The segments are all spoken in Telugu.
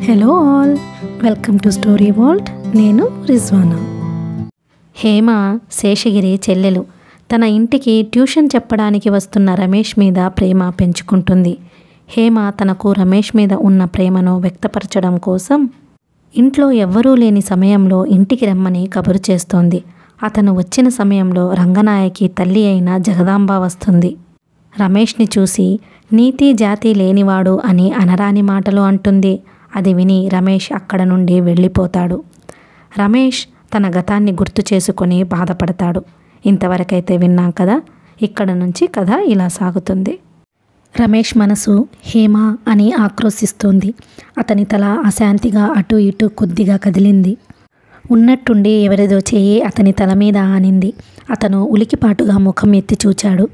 Hello all, welcome to story world. నేను రిజ్వానా. హేమ శేషగిరి చెల్లెలు. తన ఇంటికి ట్యూషన్ చెప్పడానికి వస్తున్న రమేష్ మీద ప్రేమ పెంచుకుంటుంది. హేమ తనకు రమేష్ మీద ఉన్న ప్రేమను వ్యక్తపరచడం కోసం ఇంట్లో ఎవ్వరూ లేని సమయంలో ఇంటికి రమ్మని కబురు చేస్తోంది. అతను వచ్చిన సమయంలో రంగనాయకి తల్లి అయిన జగదాంబ వస్తుంది. రమేష్ని చూసి నీతి జాతి లేనివాడు అని అనరాని మాటలు అంటుంది. అది విని రమేష్ అక్కడ నుండి వెళ్ళిపోతాడు. రమేష్ తన గతాన్ని గుర్తు చేసుకొని బాధపడతాడు. ఇంతవరకైతే విన్నాం కదా, ఇక్కడ నుంచి కథ ఇలా సాగుతుంది. రమేష్ మనసు హేమ అని ఆక్రోశిస్తోంది. అతని తల అశాంతిగా అటు ఇటు కొద్దిగా కదిలింది. ఉన్నట్టుండి ఎవరిదో చేయి అతని తల మీద ఆనింది. అతను ఉలికిపాటుగా ముఖం ఎత్తి చూచాడు.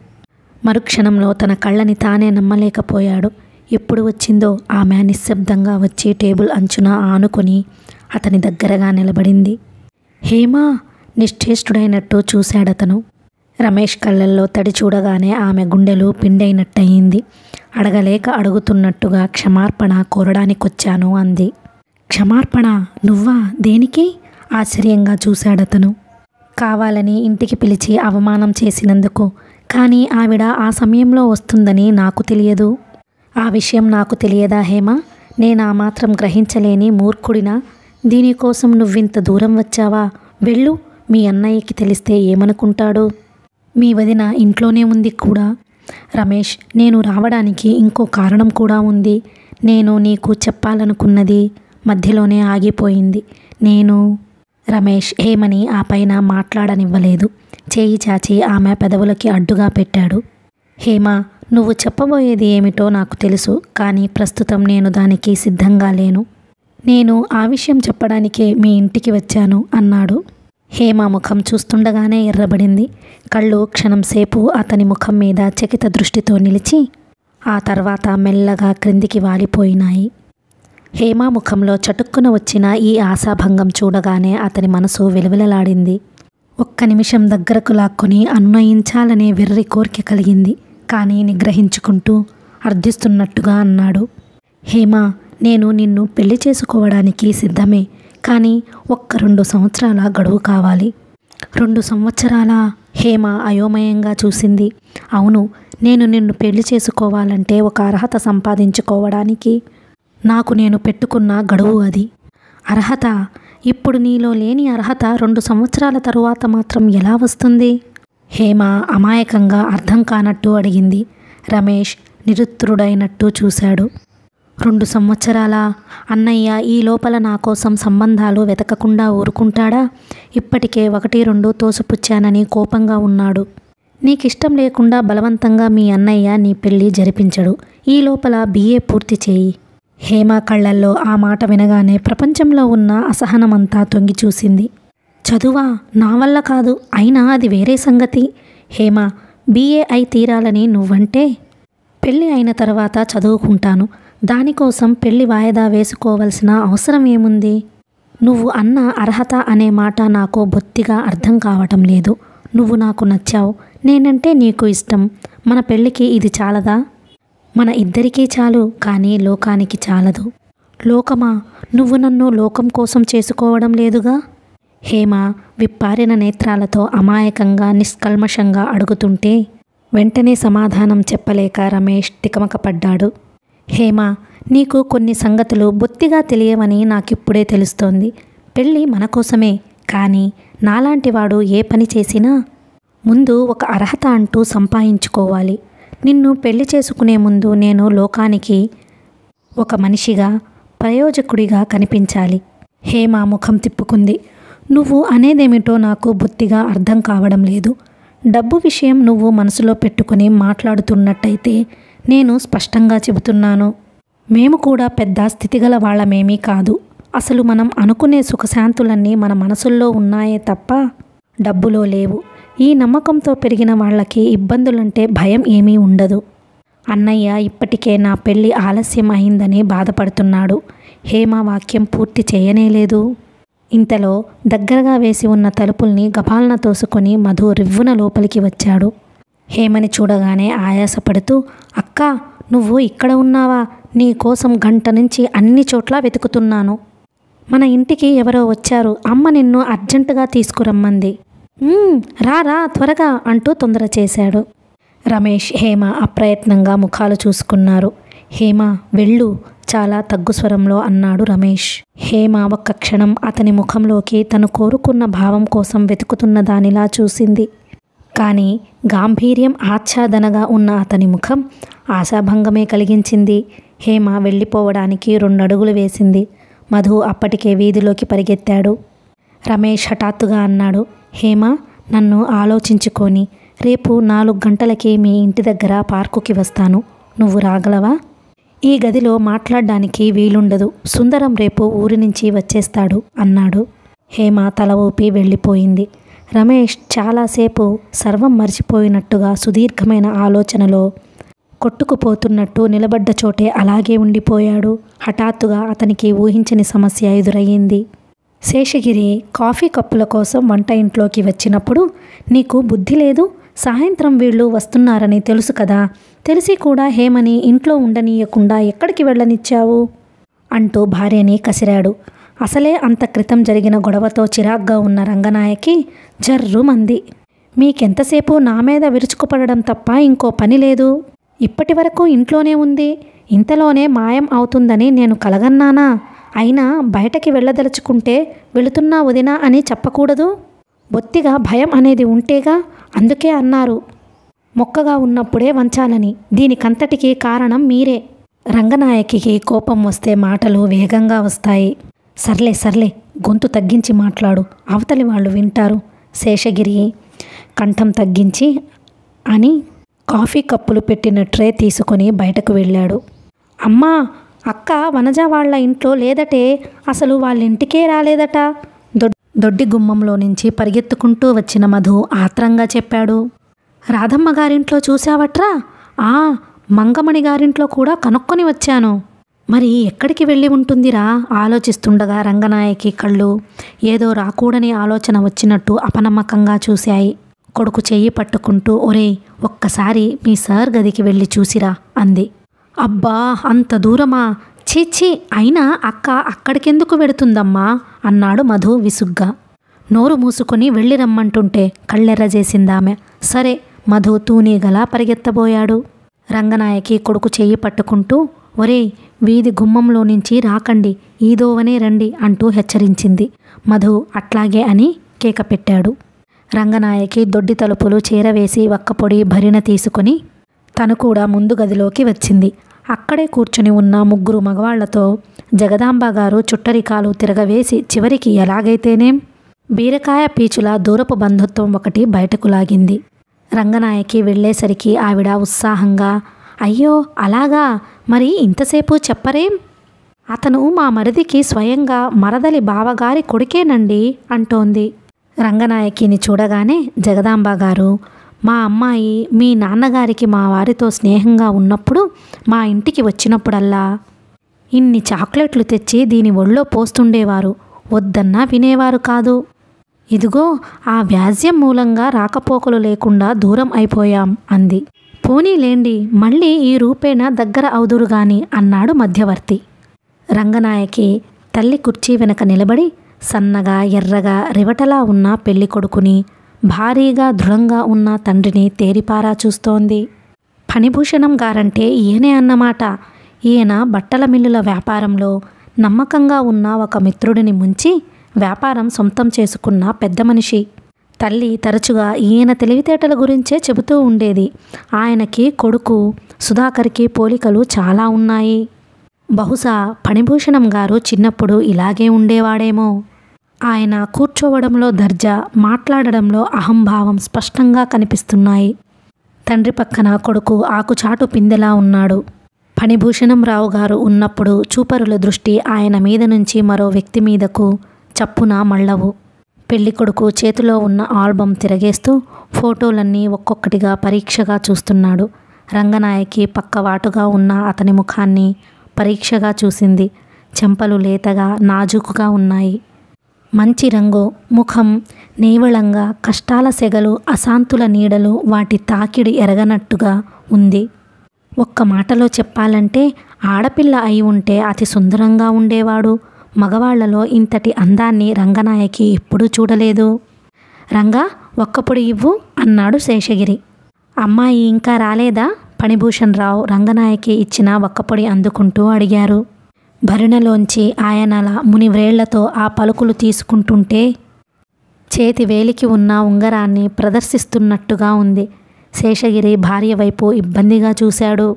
మరుక్షణంలో తన కళ్ళని తానే నమ్మలేకపోయాడు. ఎప్పుడు వచ్చిందో ఆమె నిశ్శబ్దంగా వచ్చి టేబుల్ అంచున ఆనుకొని అతని దగ్గరగా నిలబడింది. హేమా, నిశ్చేష్టుడైనట్టు చూశాడతను. రమేష్ కళ్ళల్లో తడి చూడగానే ఆమె గుండెలు పిండైనట్టయింది. అడగలేక అడుగుతున్నట్టుగా క్షమార్పణ కోరడానికొచ్చాను అంది. క్షమార్పణ? నువ్వా? దేనికి? ఆశ్చర్యంగా చూశాడతను. కావాలని ఇంటికి పిలిచి అవమానం చేసినందుకు. కానీ ఆవిడ ఆ సమయంలో వస్తుందని నాకు తెలియదు. ఆ విషయం నాకు తెలియదా హేమ? నేనా మాత్రం గ్రహించలేని మూర్ఖుడినా? దీనికోసం నువ్వింత దూరం వచ్చావా? వెళ్ళు, మీ అన్నయ్యకి తెలిస్తే ఏమనుకుంటాడు? మీ వదిన ఇంట్లోనే ఉంది కూడా. రమేష్, నేను రావడానికి ఇంకో కారణం కూడా ఉంది. నేను నీకు చెప్పాలనుకున్నది మధ్యలోనే ఆగిపోయింది. రమేష్ హేమని ఆ పైన మాట్లాడనివ్వలేదు. చేయి చాచి ఆమె పెదవులకి అడ్డుగా పెట్టాడు. హేమ, నువ్వు చెప్పబోయేది ఏమిటో నాకు తెలుసు, కానీ ప్రస్తుతం నేను దానికి సిద్ధంగా లేను. నేను ఆ విషయం చెప్పడానికే మీ ఇంటికి వచ్చాను అన్నాడు. హేమ ముఖం చూస్తుండగానే ఎర్రబడింది. కళ్ళు క్షణంసేపు అతని ముఖం మీద చకిత దృష్టితో నిలిచి ఆ తర్వాత మెల్లగా క్రిందికి వాలిపోయినాయి. హేమ ముఖంలో చటుక్కున వచ్చిన ఈ ఆశాభంగం చూడగానే అతని మనసు విలవిలలాడింది. ఒక్క నిమిషం దగ్గరకు లాక్కొని అన్వయించాలనే వెర్రి కోరిక కలిగింది. కానీ నిగ్రహించుకుంటూ అర్థిస్తున్నట్టుగా అన్నాడు. హేమ, నేను నిన్ను పెళ్లి చేసుకోవడానికి సిద్ధమే, కానీ ఒక్క 2 సంవత్సరాల గడువు కావాలి. 2 సంవత్సరాలా? హేమ అయోమయంగా చూసింది. అవును, నేను నిన్ను పెళ్లి చేసుకోవాలంటే ఒక అర్హత సంపాదించుకోవడానికి నాకు నేను పెట్టుకున్న గడువు అది. అర్హత? ఇప్పుడు నీలో లేని అర్హత 2 సంవత్సరాల తరువాత మాత్రం ఎలా వస్తుంది? హేమ అమాయకంగా అర్థం కానట్టు అడిగింది. రమేష్ నిరుత్తరుడైనట్టు చూశాడు. 2 సంవత్సరాలా? అన్నయ్య ఈ లోపల నా కోసం సంబంధాలు వెతకకుండా ఊరుకుంటాడా? ఇప్పటికే 1-2 తోసిపుచ్చానని కోపంగా ఉన్నాడు. నీకిష్టం లేకుండా బలవంతంగా మీ అన్నయ్య నీ పెళ్లి జరిపించడు. ఈ లోపల BA పూర్తి చేయి. హేమ కళ్ళల్లో ఆ మాట వినగానే ప్రపంచంలో ఉన్న అసహనమంతా తొంగి చూసింది. చదువా? నా వల్ల కాదు. అయినా అది వేరే సంగతి. హేమ, BA అయి తీరాలని నువ్వంటే పెళ్ళి అయిన తర్వాత చదువుకుంటాను. దానికోసం పెళ్ళి వాయిదా వేసుకోవలసిన అవసరం ఏముంది? నువ్వు అన్న అర్హత అనే మాట నాకు బొత్తిగా అర్థం కావటం లేదు. నువ్వు నాకు నచ్చావు, నేనంటే నీకు ఇష్టం. మన పెళ్ళికి ఇది చాలదా? మన ఇద్దరికీ చాలు, కానీ లోకానికి చాలదు. లోకమా? నువ్వు నన్ను లోకం కోసం చేసుకోవడం లేదుగా? హేమ విప్పారిన నేత్రాలతో అమాయకంగా నిష్కల్మషంగా అడుగుతుంటే వెంటనే సమాధానం చెప్పలేక రమేష్ తికమకపడ్డాడు. హేమ, నీకు కొన్ని సంగతులు బొత్తిగా తెలియవని నాకిప్పుడే తెలుస్తోంది. పెళ్ళి మన కోసమే, కానీ నాలాంటివాడు ఏ పని చేసినా ముందు ఒక అర్హత అంటూ సంపాదించుకోవాలి. నిన్ను పెళ్లి చేసుకునే ముందు నేను లోకానికి ఒక మనిషిగా, ప్రయోజకుడిగా కనిపించాలి. హేమ ముఖం తిప్పుకుంది. నువ్వు అనేదేమిటో నాకు బొత్తిగా అర్థం కావడం లేదు. డబ్బు విషయం నువ్వు మనసులో పెట్టుకుని మాట్లాడుతున్నట్టయితే నేను స్పష్టంగా చెబుతున్నాను. మేము కూడా పెద్ద స్థితిగల వాళ్ళమేమీ కాదు. అసలు మనం అనుకునే సుఖశాంతులన్నీ మన మనసుల్లో ఉన్నాయే తప్ప డబ్బులో లేవు. ఈ నమ్మకంతో పెరిగిన వాళ్ళకి ఇబ్బందులంటే భయం ఏమీ ఉండదు. అన్నయ్య ఇప్పటికే నా పెళ్ళి ఆలస్యం అయిందని బాధపడుతున్నాడు. హేమ వాక్యం పూర్తి చేయనేలేదు. ఇంతలో దగ్గరగా వేసి ఉన్న తలుపుల్ని గభాలన తోసుకొని మధు రివ్వున లోపలికి వచ్చాడు. హేమని చూడగానే ఆయాసపడుతూ, అక్కా, నువ్వు ఇక్కడ ఉన్నావా? నీ కోసం గంట నుంచి అన్ని చోట్ల వెతుకుతున్నాను. మన ఇంటికి ఎవరో వచ్చారు. అమ్మ నిన్ను అర్జెంటుగా తీసుకురమ్మంది. రా రా త్వరగా అంటూ తొందర చేశాడు. రమేష్, హేమ అప్రయత్నంగా ముఖాలు చూసుకున్నారు. హేమ వెళ్ళు, చాలా తగ్గు స్వరంలో అన్నాడు రమేష్. హేమ ఒక్క క్షణం అతని ముఖంలోకి తను కోరుకున్న భావం కోసం వెతుకుతున్న దానిలా చూసింది. కానీ గాంభీర్యం ఆచ్ఛాదనగా ఉన్న అతని ముఖం ఆశాభంగమే కలిగించింది. హేమ వెళ్ళిపోవడానికి 2 అడుగులు వేసింది. మధు అప్పటికే వీధిలోకి పరిగెత్తాడు. రమేష్ హఠాత్తుగా అన్నాడు, హేమ, నన్ను ఆలోచించుకొని రేపు 4 గంటలకి మీ ఇంటి దగ్గర పార్కుకి వస్తాను. నువ్వు రాగలవా? ఈ గదిలో మాట్లాడడానికి వీలుండదు. సుందరం రేపు ఊరి నుంచి వచ్చేస్తాడు అన్నాడు. హేమ తల ఊపి వెళ్ళిపోయింది. రమేష్ చాలాసేపు సర్వం మర్చిపోయినట్టుగా సుదీర్ఘమైన ఆలోచనలో కొట్టుకుపోతున్నట్టు నిలబడ్డ చోటే అలాగే ఉండిపోయాడు. హఠాత్తుగా అతనికి ఊహించని సమస్య ఎదురయ్యింది. శేషగిరి కాఫీ కప్పుల కోసం వంట ఇంట్లోకి వచ్చినప్పుడు, నీకు బుద్ధి లేదు? సాయంత్రం వీళ్ళు వస్తున్నారని తెలుసు కదా, తెలిసి కూడా హేమని ఇంట్లో ఉండనీయకుండా ఎక్కడికి వెళ్ళనిచ్చావు అంటూ భార్యని కసిరాడు. అసలే అంత క్రితం జరిగిన గొడవతో చిరాగ్గా ఉన్న రంగనాయకి జర్రుమంది. మీకెంతసేపు నా మీద విరుచుకుపడడం తప్ప ఇంకో పని లేదు. ఇప్పటి వరకు ఇంట్లోనే ఉంది. ఇంతలోనే మాయం అవుతుందని నేను కలగన్నానా? అయినా బయటకి వెళ్ళదలుచుకుంటే వెళుతున్నా వదినా అని చెప్పకూడదు. బొత్తిగా భయం అనేది ఉంటేగా, అందుకే అన్నారు మొక్కగా ఉన్నప్పుడే వంచాలని. దీనికంతటికీ కారణం మీరే. రంగనాయకికి కోపం వస్తే మాటలు వేగంగా వస్తాయి. సర్లే సర్లే, గొంతు తగ్గించి మాట్లాడు, అవతలి వాళ్ళు వింటారు. శేషగిరి కంఠం తగ్గించి అని కాఫీ కప్పులు పెట్టిన ట్రే తీసుకొని బయటకు వెళ్ళాడు. అమ్మా, అక్క వనజ వాళ్ళ ఇంట్లో లేదటే, అసలు వాళ్ళ ఇంటికే రాలేదట. దొడ్డి గుమ్మంలో నుంచి పరిగెత్తుకుంటూ వచ్చిన మధు ఆత్రంగా చెప్పాడు. రాధమ్మ గారింట్లో చూసావట్రా? మంగమణి గారింట్లో కూడా కనుక్కొని వచ్చాను. మరి ఎక్కడికి వెళ్ళి ఉంటుందిరా? ఆలోచిస్తుండగా రంగనాయకి కళ్ళు ఏదో రాకూడని ఆలోచన వచ్చినట్టు అపనమ్మకంగా చూశాయి. కొడుకు చెయ్యి పట్టుకుంటూ, ఒరేయ్, ఒక్కసారి మీ సార్ గదికి వెళ్ళి చూసిరా అంది. అబ్బా, అంత దూరమా? చీచి, అయినా అక్క అక్కడికెందుకు వెడుతుందమ్మా అన్నాడు మధు విసుగ్గా. నోరు మూసుకొని వెళ్ళి రమ్మంటుంటే కళ్ళెర్రజేసిందామె. సరే, మధు తూనీగలా పరిగెత్తబోయాడు. రంగనాయకి కొడుకు చెయ్యి పట్టుకుంటూ, ఒరేయ్, వీధి గుమ్మంలో నుంచి రాకండి, ఈదోవనే రండి అంటూ హెచ్చరించింది. మధు అట్లాగే అని కేక పెట్టాడు. రంగనాయకి దొడ్డి తలుపులు చేరవేసి వక్కపొడి భరిన తీసుకొని తను కూడా ముందు గదిలోకి వచ్చింది. అక్కడే కూర్చుని ఉన్న 3 మగవాళ్లతో జగదాంబ గారు చుట్టరికాలు తిరగవేసి చివరికి ఎలాగైతేనేం బీరకాయ పీచుల దూరపు బంధుత్వం ఒకటి బయటకు లాగింది. రంగనాయకి వెళ్ళేసరికి ఆవిడ ఉత్సాహంగా, అయ్యో అలాగా, మరి ఇంతసేపు చెప్పరేం? అతను మా మరిదికి స్వయంగా మరదలి బావగారి కొడుకేనండి అంటోంది. రంగనాయకిని చూడగానే జగదాంబ గారు, మా అమ్మాయి మీ నాన్నగారికి మా వారితో స్నేహంగా ఉన్నప్పుడు మా ఇంటికి వచ్చినప్పుడల్లా ఇన్ని చాక్లెట్లు తెచ్చి దీని ఒళ్ళో పోస్తుండేవారు. వద్దన్నా వినేవారు కాదు. ఇదిగో ఆ వ్యాజ్యం మూలంగా రాకపోకలు లేకుండా దూరం అయిపోయాం అంది. పోనీలేండి, మళ్ళీ ఈ రూపేణ దగ్గర అవుదురుగాని అన్నాడు మధ్యవర్తి. రంగనాయకి తల్లి కుర్చీ వెనక నిలబడి సన్నగా ఎర్రగా రివటలా ఉన్న పెళ్లి కొడుకుని, భారీగా దృఢంగా ఉన్న తండ్రిని తేరిపారా చూస్తోంది. ఫణిభూషణం గారంటే ఈయనే అన్నమాట. ఈయన బట్టల మిల్లుల వ్యాపారంలో నమ్మకంగా ఉన్న ఒక మిత్రుడిని ముంచి వ్యాపారం సొంతం చేసుకున్న పెద్ద మనిషి. తల్లి తరచుగా ఈయన తెలివితేటల గురించే చెబుతూ ఉండేది. ఆయనకి కొడుకు సుధాకర్కి పోలికలు చాలా ఉన్నాయి. బహుశా ఫణిభూషణం గారు చిన్నప్పుడు ఇలాగే ఉండేవాడేమో. ఆయన కూర్చోవడంలో దర్జా, మాట్లాడడంలో అహంభావం స్పష్టంగా కనిపిస్తున్నాయి. తండ్రి పక్కన కొడుకు ఆకుచాటు పిందెలా ఉన్నాడు. ఫణిభూషణం రావు గారు ఉన్నప్పుడు చూపరుల దృష్టి ఆయన మీద నుంచి మరో వ్యక్తి మీదకు చప్పున మళ్ళవు. పెళ్లి కొడుకు చేతిలో ఉన్న ఆల్బమ్ తిరగేస్తూ ఫోటోలన్నీ ఒక్కొక్కటిగా పరీక్షగా చూస్తున్నాడు. రంగనాయకి పక్కవాటుగా ఉన్న అతని ముఖాన్ని పరీక్షగా చూసింది. చెంపలు లేతగా నాజూకుగా ఉన్నాయి. మంచి రంగు, ముఖం నీవళంగా, కష్టాల సెగలు, అశాంతుల నీడలు వాటి తాకిడి ఎరగనట్టుగా ఉంది. ఒక్క మాటలో చెప్పాలంటే ఆడపిల్ల అయి ఉంటే అతి సుందరంగా ఉండేవాడు. మగవాళ్లలో ఇంతటి అందాన్ని రంగనాయకి ఎప్పుడూ చూడలేదు. రంగా, ఒక్కపొడి ఇవ్వు అన్నాడు శేషగిరి. అమ్మాయి ఇంకా రాలేదా? ఫణిభూషణ్ రావు రంగనాయకి ఇచ్చిన ఒక్కపొడి అందుకుంటూ అడిగారు. భరిణలోంచి ఆయనల మునివ్రేళ్లతో ఆ పలుకులు తీసుకుంటుంటే చేతి వేలికి ఉన్న ఉంగరాన్ని ప్రదర్శిస్తున్నట్టుగా ఉంది. శేషగిరి భార్య వైపు ఇబ్బందిగా చూశాడు.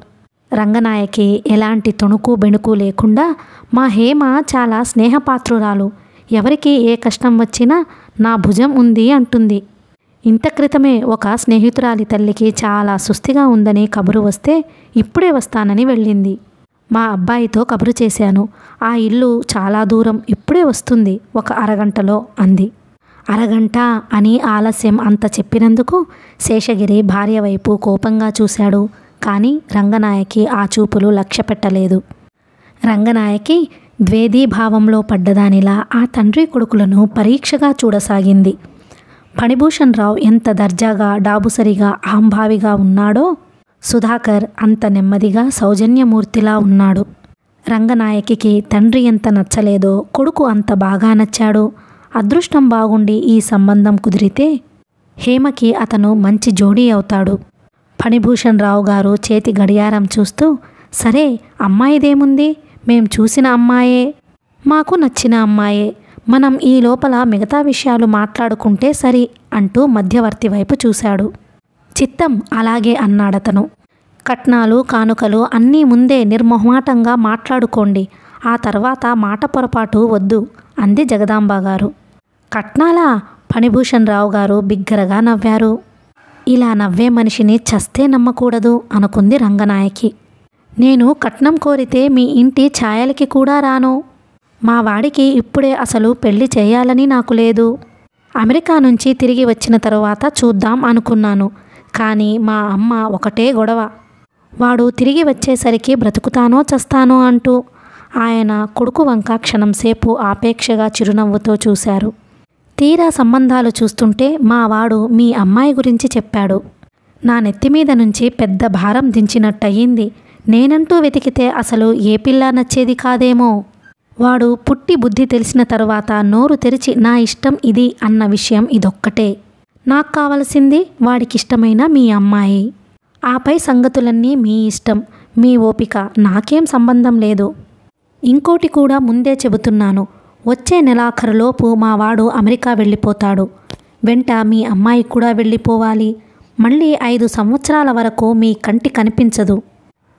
రంగనాయకి ఎలాంటి తొణుకు బెణుకు లేకుండా, మా హేమ చాలా స్నేహపాత్రురాలు, ఎవరికి ఏ కష్టం వచ్చినా నా భుజం ఉంది అంటుంది. ఇంత క్రితమే ఒక స్నేహితురాలి తల్లికి చాలా సుస్థిగా ఉందని కబురు వస్తే ఇప్పుడే వస్తానని వెళ్ళింది. మా అబ్బాయితో కబురు చేశాను. ఆ ఇల్లు చాలా దూరం, ఇప్పుడే వస్తుంది, ఒక అరగంటలో అంది. అరగంట అని ఆలస్యం అంత చెప్పినందుకు శేషగిరి భార్య వైపు కోపంగా చూశాడు. కానీ రంగనాయకి ఆ చూపులు లక్ష్య పెట్టలేదు. రంగనాయకి ద్వేధీభావంలో పడ్డదానిలా ఆ తండ్రి కొడుకులను పరీక్షగా చూడసాగింది. ఫణిభూషణ్ రావు ఎంత దర్జాగా డాబుసరిగా అహంభావిగా ఉన్నాడో సుధాకర్ అంత నెమ్మదిగా సౌజన్యమూర్తిలా ఉన్నాడు. రంగనాయకికి తండ్రి ఎంత నచ్చలేదో కొడుకు అంత బాగా నచ్చాడు. అదృష్టం బాగుండి ఈ సంబంధం కుదిరితే హేమకి అతను మంచి జోడీ అవుతాడు. ఫణిభూషణ్ రావు గారు చేతి గడియారం చూస్తూ, సరే అమ్మాయిదేముంది, మేం చూసిన అమ్మాయే, మాకు నచ్చిన అమ్మాయే, మనం ఈ లోపల మిగతా విషయాలు మాట్లాడుకుంటే సరి అంటూ మధ్యవర్తి వైపు చూశాడు. చిత్తం, అలాగే అన్నాడతను. కట్నాలు కానుకలు అన్నీ ముందే నిర్మొహమాటంగా మాట్లాడుకోండి, ఆ తర్వాత మాట పొరపాటు వద్దు అంది జగదాంబ గారు. కట్నాలా? ఫణిభూషణ్ రావు గారు బిగ్గరగా నవ్వారు. ఇలా నవ్వే మనిషిని చస్తే నమ్మకూడదు అనుకుంది రంగనాయకి. నేను కట్నం కోరితే మీ ఇంటి ఛాయలకి కూడా రాను. మా వాడికి ఇప్పుడే అసలు పెళ్లి చేయాలని నాకు లేదు. అమెరికా నుంచి తిరిగి వచ్చిన తరువాత చూద్దాం అనుకున్నాను. కానీ మా అమ్మ ఒకటే గొడవ. వాడు తిరిగి వచ్చేసరికి బ్రతుకుతానో చస్తానో అంటూ. ఆయన కొడుకు వంక క్షణంసేపు ఆపేక్షగా చిరునవ్వుతో చూశారు. తీరా సంబంధాలు చూస్తుంటే మా వాడు మీ అమ్మాయి గురించి చెప్పాడు. నా నెత్తిమీద నుంచి పెద్ద భారం దించినట్టయింది. నేనంటూ వెతికితే అసలు ఏ పిల్ల నచ్చేది కాదేమో. వాడు పుట్టి బుద్ధి తెలిసిన తరువాత నోరు తెరిచి నా ఇష్టం ఇది అన్న విషయం ఇదొక్కటే. నాకు కావలసింది వాడికిష్టమైన మీ అమ్మాయి. ఆపై సంగతులన్నీ మీ ఇష్టం, మీ ఓపిక, నాకేం సంబంధం లేదు. ఇంకోటి కూడా ముందే చెబుతున్నాను, వచ్చే నెలాఖరులోపు మా వాడు అమెరికా వెళ్ళిపోతాడు. వెంట మీ అమ్మాయి కూడా వెళ్ళిపోవాలి. మళ్ళీ 5 సంవత్సరాల వరకు మీ కంటి కనిపించదు.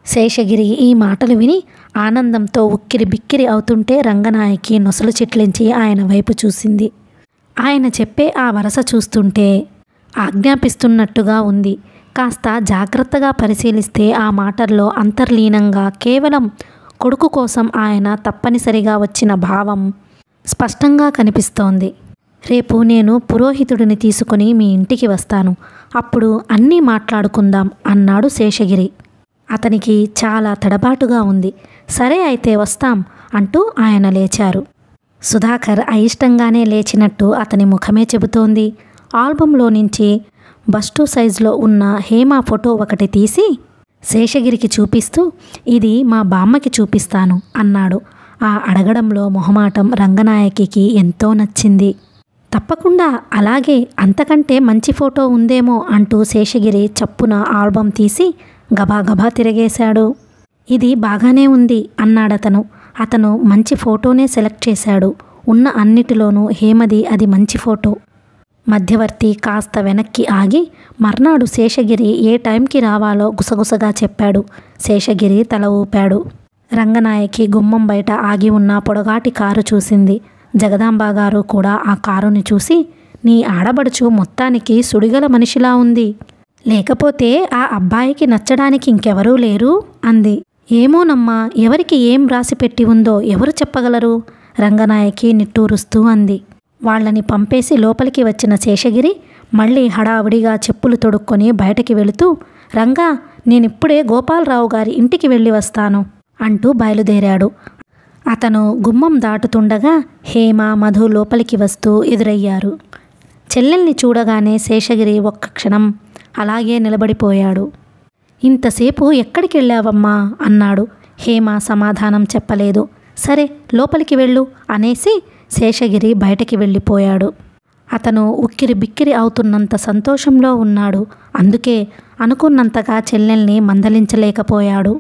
శేషగిరి ఈ మాటలు విని ఆనందంతో ఉక్కిరి బిక్కిరి అవుతుంటే రంగనాయకి నొసలు చిట్లించి ఆయన వైపు చూసింది. ఆయన చెప్పే ఆ వరస చూస్తుంటే ఆజ్ఞాపిస్తున్నట్టుగా ఉంది. కాస్త జాగ్రత్తగా పరిశీలిస్తే ఆ మాటల్లో అంతర్లీనంగా కేవలం కొడుకు కోసం ఆయన తప్పనిసరిగా వచ్చిన భావం స్పష్టంగా కనిపిస్తోంది. రేపు నేను పురోహితుడిని తీసుకుని మీ ఇంటికి వస్తాను, అప్పుడు అన్నీ మాట్లాడుకుందాం అన్నాడు శేషగిరి. అతనికి చాలా తడబాటుగా ఉంది. సరే అయితే వస్తాం అంటూ ఆయన లేచారు. సుధాకర్ అయిష్టంగానే లేచినట్టు అతని ముఖమే చెబుతోంది. ఆల్బంలో నుంచి బస్టు సైజులో ఉన్న హేమ ఫోటో ఒకటి తీసి శేషగిరికి చూపిస్తూ, ఇది మా బామ్మకి చూపిస్తాను అన్నాడు. ఆ అడగడంలో మొహమాటం రంగనాయకికి ఎంతో నచ్చింది. తప్పకుండా, అలాగే, అంతకంటే మంచి ఫోటో ఉందేమో అంటూ శేషగిరి చప్పున ఆల్బం తీసి గబాగబా తిరిగేశాడు. ఇది బాగానే ఉంది అన్నాడతను. అతను మంచి ఫోటోనే సెలెక్ట్ చేశాడు. ఉన్న అన్నిటిలోనూ హేమది అది మంచి ఫోటో. మధ్యవర్తి కాస్త వెనక్కి ఆగి మర్నాడు శేషగిరి ఏ టైంకి రావాలో గుసగుసగా చెప్పాడు. శేషగిరి తల ఊపాడు. రంగనాయకి గుమ్మం బయట ఆగి ఉన్న పొడగాటి కారు చూసింది. జగదాంబ గారు కూడా ఆ కారుని చూసి, నీ ఆడబడుచు మొత్తానికి సుడిగల మనిషిలా ఉంది, లేకపోతే ఆ అబ్బాయికి నచ్చడానికి ఇంకెవరూ లేరు అంది. ఏమోనమ్మా, ఎవరికి ఏం రాసిపెట్టి ఉందో ఎవరు చెప్పగలరు? రంగనాయకి నిట్టూరుస్తూ అంది. వాళ్ళని పంపేసి లోపలికి వచ్చిన శేషగిరి మళ్ళీ హడావుడిగా చెప్పులు తొడుక్కొని బయటకి వెళుతూ, రంగా, నేనిప్పుడే గోపాలరావు గారి ఇంటికి వెళ్ళి వస్తాను అంటూ బయలుదేరాడు. అతను గుమ్మం దాటుతుండగా హేమ, మధు లోపలికి వస్తూ ఎదురయ్యారు. చెల్లెల్ని చూడగానే శేషగిరి ఒక్క క్షణం అలాగే నిలబడిపోయాడు. ఇంతసేపు ఎక్కడికి వెళ్ళావమ్మా అన్నాడు. హేమ సమాధానం చెప్పలేదు. సరే లోపలికి వెళ్ళు అనేసి శేషగిరి బయటికి వెళ్ళిపోయాడు. అతను ఉక్కిరి బిక్కిరి అవుతున్నంత సంతోషంలో ఉన్నాడు. అందుకే అనుకున్నంతగా చెల్లెల్ని మందలించలేకపోయాడు.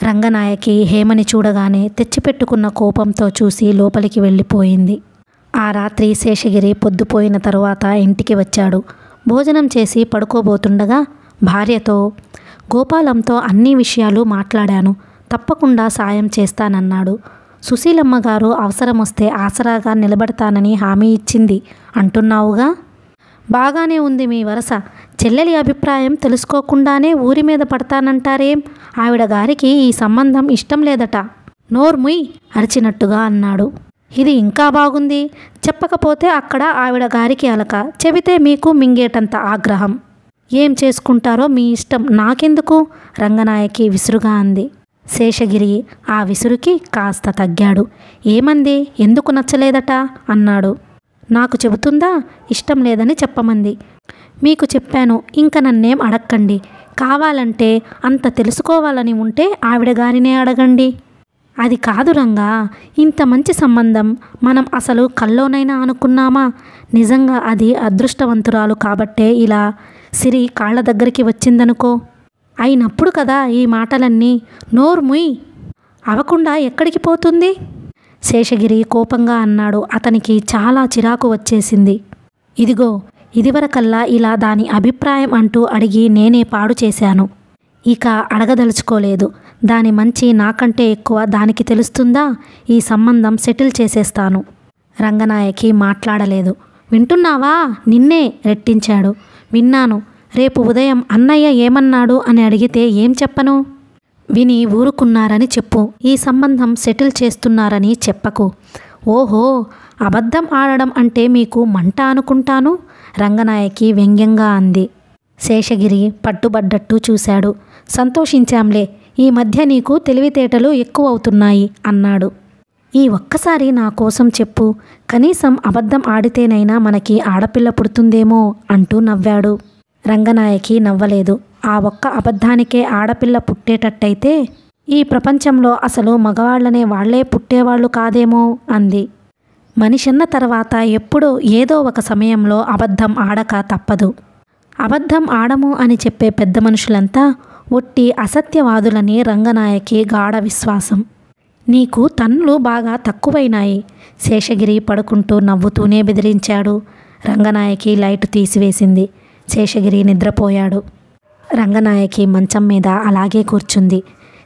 రంగనాయకి హేమని చూడగానే తెచ్చిపెట్టుకున్న కోపంతో చూసి లోపలికి వెళ్ళిపోయింది. ఆ రాత్రి శేషగిరి పొద్దుపోయిన తరువాత ఇంటికి వచ్చాడు. భోజనం చేసి పడుకోబోతుండగా భార్యతో, గోపాలంతో అన్ని విషయాలు మాట్లాడాను, తప్పకుండా సాయం చేస్తానన్నాడు. సుశీలమ్మ గారు అవసరం వస్తే ఆసరాగా నిలబడతానని హామీ ఇచ్చింది అంటున్నావుగా. బాగానే ఉంది మీ వరస. చెల్లెలి అభిప్రాయం తెలుసుకోకుండానే ఊరి మీద పడతానంటారేం? ఆవిడ గారికి ఈ సంబంధం ఇష్టం లేదట. నోర్ముయ్ అరిచినట్టుగా అన్నాడు. ఇది ఇంకా బాగుంది. చెప్పకపోతే అక్కడ ఆవిడ గారికి అలక, చెబితే మీకు మింగేటంత ఆగ్రహం. ఏం చేసుకుంటారో మీ ఇష్టం, నాకెందుకు? రంగనాయకి విసురుగా అంది. శేషగిరి ఆ విసురుకి కాస్త తగ్గాడు. ఏమంది? ఎందుకు నచ్చలేదట అన్నాడు. నాకు చెబుతుందా? ఇష్టం లేదని చెప్పమంది. మీకు చెప్పాను, ఇంక నన్నేం అడక్కండి. కావాలంటే అంత తెలుసుకోవాలని ఉంటే ఆవిడ గారినే అడగండి. అది కాదు రంగా, ఇంత మంచి సంబంధం మనం అసలు కల్లోనైనా అనుకున్నామా? నిజంగా అది అదృష్టవంతురాలు కాబట్టే ఇలా సిరి కాళ్ళ దగ్గరికి వచ్చిందనుకో. అయినప్పుడు కదా ఈ మాటలన్నీ. నోర్ముయ్. అవకుండా ఎక్కడికి పోతుంది? శేషగిరి కోపంగా అన్నాడు. అతనికి చాలా చిరాకు వచ్చేసింది. ఇదిగో ఇదివరకల్లా ఇలా దాని అభిప్రాయం అంటూ అడిగి నేనే పాడు చేశాను. ఇక అడగదలుచుకోలేదు. దాని మంచి నాకంటే ఎక్కువ దానికి తెలుస్తుందా? ఈ సంబంధం సెటిల్ చేసేస్తాను. రంగనాయకి మాట్లాడలేదు. వింటున్నావా? నిన్నే రెట్టించాడు. విన్నాను. రేపు ఉదయం అన్నయ్య ఏమన్నాడు అని అడిగితే ఏం చెప్పను? విని ఊరుకున్నారని చెప్పు. ఈ సంబంధం సెటిల్ చేస్తున్నారని చెప్పకు. ఓహో, అబద్ధం ఆడడం అంటే మీకు మంట అనుకుంటాను. రంగనాయకి వ్యంగ్యంగా అంది. శేషగిరి పట్టుబడ్డట్టు చూశాడు. సంతోషించాంలే, ఈ మధ్య నీకు తెలివితేటలు ఎక్కువవుతున్నాయి అన్నాడు. ఈ ఒక్కసారి నా కోసం చెప్పు. కనీసం అబద్ధం ఆడితేనైనా మనకి ఆడపిల్ల పుడుతుందేమో అంటూ నవ్వాడు. రంగనాయకి నవ్వలేదు. ఆ ఒక్క అబద్ధానికే ఆడపిల్ల పుట్టేటట్టయితే ఈ ప్రపంచంలో అసలు మగవాళ్లనే వాళ్లే పుట్టేవాళ్ళు కాదేమో అంది. మనిషన్న తర్వాత ఎప్పుడో ఏదో ఒక సమయంలో అబద్ధం ఆడక తప్పదు. అబద్ధం ఆడము అని చెప్పే పెద్ద మనుషులంతా ఒట్టి అసత్యవాదులని రంగనాయకి గాఢ విశ్వాసం. నీకు తన్నులు బాగా తక్కువైనాయి. శేషగిరి పడుకుంటూ నవ్వుతూనే బెదిరించాడు. రంగనాయకి లైటు తీసివేసింది. శేషగిరి నిద్రపోయాడు. రంగనాయకి మంచం మీద అలాగే కూర్చుంది.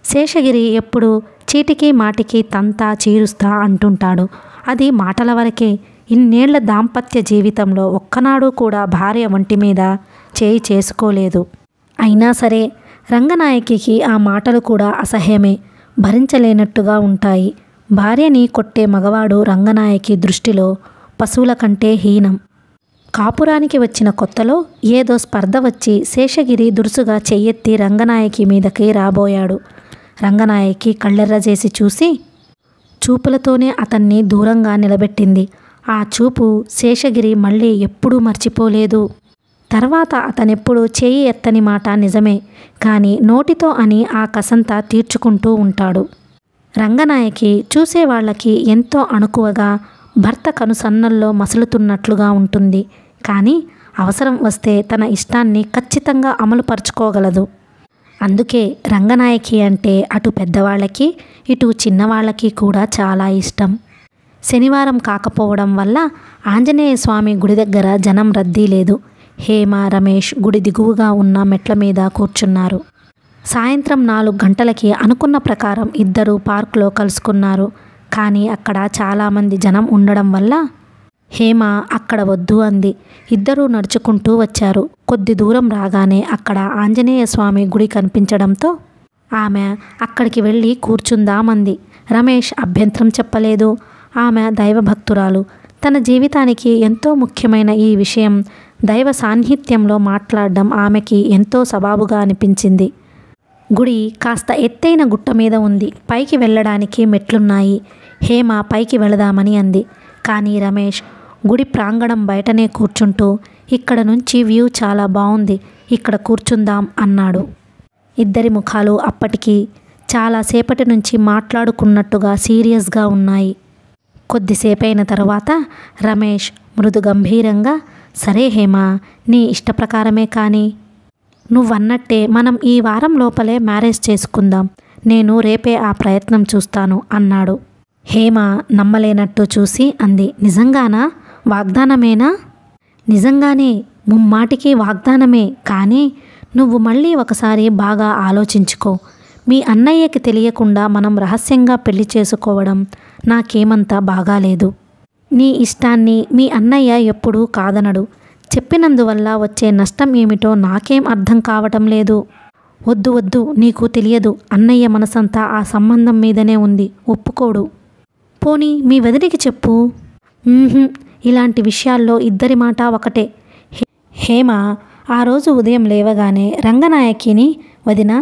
శేషగిరి ఎప్పుడు చీటికి మాటికి తంతా చీరుస్తా అంటుంటాడు. అది మాటల వరకే. ఇన్నేళ్ల దాంపత్య జీవితంలో ఒక్కనాడు కూడా భార్య ఒంటి మీద చేయి చేసుకోలేదు. అయినా సరే రంగనాయకికి ఆ మాటలు కూడా అసహ్యమే, భరించలేనట్టుగా ఉంటాయి. భార్యని కొట్టే మగవాడు రంగనాయకి దృష్టిలో పశువుల కంటే హీనం. కాపురానికి వచ్చిన కొత్తలో ఏదో స్పర్ధ వచ్చి శేషగిరి దురుసుగా చెయ్యెత్తి రంగనాయకి మీదకి రాబోయాడు. రంగనాయకి కళ్ళెర్ర చేసి చూసి చూపులతోనే అతన్ని దూరంగా నిలబెట్టింది. ఆ చూపు శేషగిరి మళ్ళీ ఎప్పుడూ మర్చిపోలేదు. తర్వాత అతనెప్పుడు చేయి ఎత్తని మాట నిజమే, కానీ నోటితో అని ఆ కసంతా తీర్చుకుంటూ ఉంటాడు. రంగనాయకి చూసేవాళ్లకి ఎంతో అణుకువగా భర్త కనుసన్నల్లో మసులుతున్నట్లుగా ఉంటుంది. కానీ అవసరం వస్తే తన ఇష్టాన్ని ఖచ్చితంగా అమలుపరుచుకోగలదు. అందుకే రంగనాయకి అంటే అటు పెద్దవాళ్ళకి ఇటు చిన్నవాళ్ళకి కూడా చాలా ఇష్టం. శనివారం కాకపోవడం వల్ల ఆంజనేయ స్వామి గుడి దగ్గర జనం రద్దీ లేదు. హేమ, రమేష్ గుడి దిగువగా ఉన్న మెట్ల మీద కూర్చున్నారు. సాయంత్రం 4 గంటలకి అనుకున్న ప్రకారం ఇద్దరు పార్కులో కలుసుకున్నారు. కానీ అక్కడ చాలామంది జనం ఉండడం వల్ల హేమ అక్కడ వద్దు అంది. ఇద్దరూ నడుచుకుంటూ వచ్చారు. కొద్ది దూరం రాగానే అక్కడ ఆంజనేయ స్వామి గుడి కనిపించడంతో ఆమె అక్కడికి వెళ్ళి కూర్చుందామంది. రమేష్ అభ్యంతరం చెప్పలేదు. ఆమె దైవభక్తురాలు. తన జీవితానికి ఎంతో ముఖ్యమైన ఈ విషయం దైవ సాన్నిహిత్యంలో మాట్లాడడం ఆమెకి ఎంతో సబాబుగా అనిపించింది. గుడి కాస్త ఎత్తైన గుట్ట మీద ఉంది. పైకి వెళ్ళడానికి మెట్లున్నాయి. హేమ పైకి వెళదామని అంది. కానీ రమేష్ గుడి ప్రాంగణం బయటనే కూర్చుంటూ ఇక్కడ నుంచి వ్యూ చాలా బాగుంది, ఇక్కడ కూర్చుందాం అన్నాడు. ఇద్దరి ముఖాలు అప్పటికి చాలాసేపటి నుంచి మాట్లాడుకున్నట్టుగా సీరియస్గా ఉన్నాయి. కొద్దిసేపైన తరువాత రమేష్ మృదు గంభీరంగా, సరే హేమ, నీ ఇష్టప్రకారమే కానీ నువ్వన్నట్టే మనం ఈ వారం లోపలే మ్యారేజ్ చేసుకుందాం. నేను రేపే ఆ ప్రయత్నం చూస్తాను అన్నాడు. హేమ నమ్మలేనట్టు చూసి అంది, నిజంగానా? వాగ్దానమేనా? నిజంగానే, ముమ్మాటికి వాగ్దానమే. కానీ నువ్వు మళ్ళీ ఒకసారి బాగా ఆలోచించుకో. మీ అన్నయ్యకి తెలియకుండా మనం రహస్యంగా పెళ్లి చేసుకోవడం నాకేమంత బాగాలేదు. నీ ఇష్టాన్ని మీ అన్నయ్య ఎప్పుడూ కాదనడు. చెప్పినందువల్ల వచ్చే నష్టం ఏమిటో నాకేం అర్థం కావటం లేదు. వద్దు వద్దు, నీకు తెలియదు. అన్నయ్య మనసంతా ఆ సంబంధం మీదనే ఉంది. ఒప్పుకోడు. పోనీ మీ వదినికి చెప్పు. ఇలాంటి విషయాల్లో ఇద్దరి మాట ఒకటే. హేమ ఆ రోజు ఉదయం లేవగానే రంగనాయకిని, వదిన,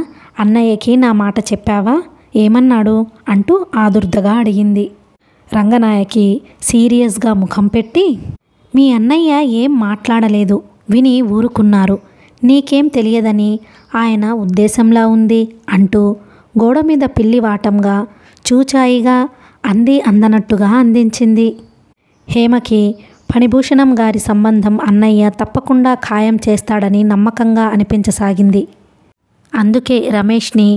అన్నయ్యకి నా మాట చెప్పావా? ఏమన్నాడు అంటూ ఆదుర్దగా అడిగింది. రంగనాయకి సీరియస్గా ముఖం పెట్టి, మీ అన్నయ్య ఏం మాట్లాడలేదు, విని ఊరుకున్నారు. నీకేం తెలియదని ఆయన ఉద్దేశంలా ఉంది అంటూ గోడ మీద పిల్లి వాటంగా చూచాయిగా అంది అందనట్టుగా అందించింది. హేమకి ఫణిభూషణం గారి సంబంధం అన్నయ్య తప్పకుండా ఖాయం చేస్తాడని నమ్మకంగా అనిపించసాగింది. అందుకే రమేష్ని